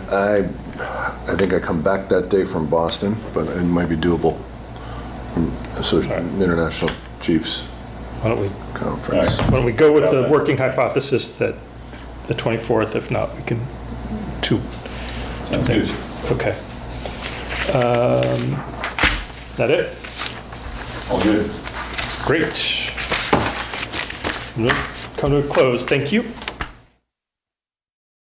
S3: I think I come back that day from Boston, but it might be doable. International Chiefs
S1: Why don't we
S3: Conference.
S1: Why don't we go with the working hypothesis that the 24th, if not, we can two.
S2: Sounds good.
S1: Okay. That it?
S2: All good.
S1: Great. I'm gonna come to a close. Thank you.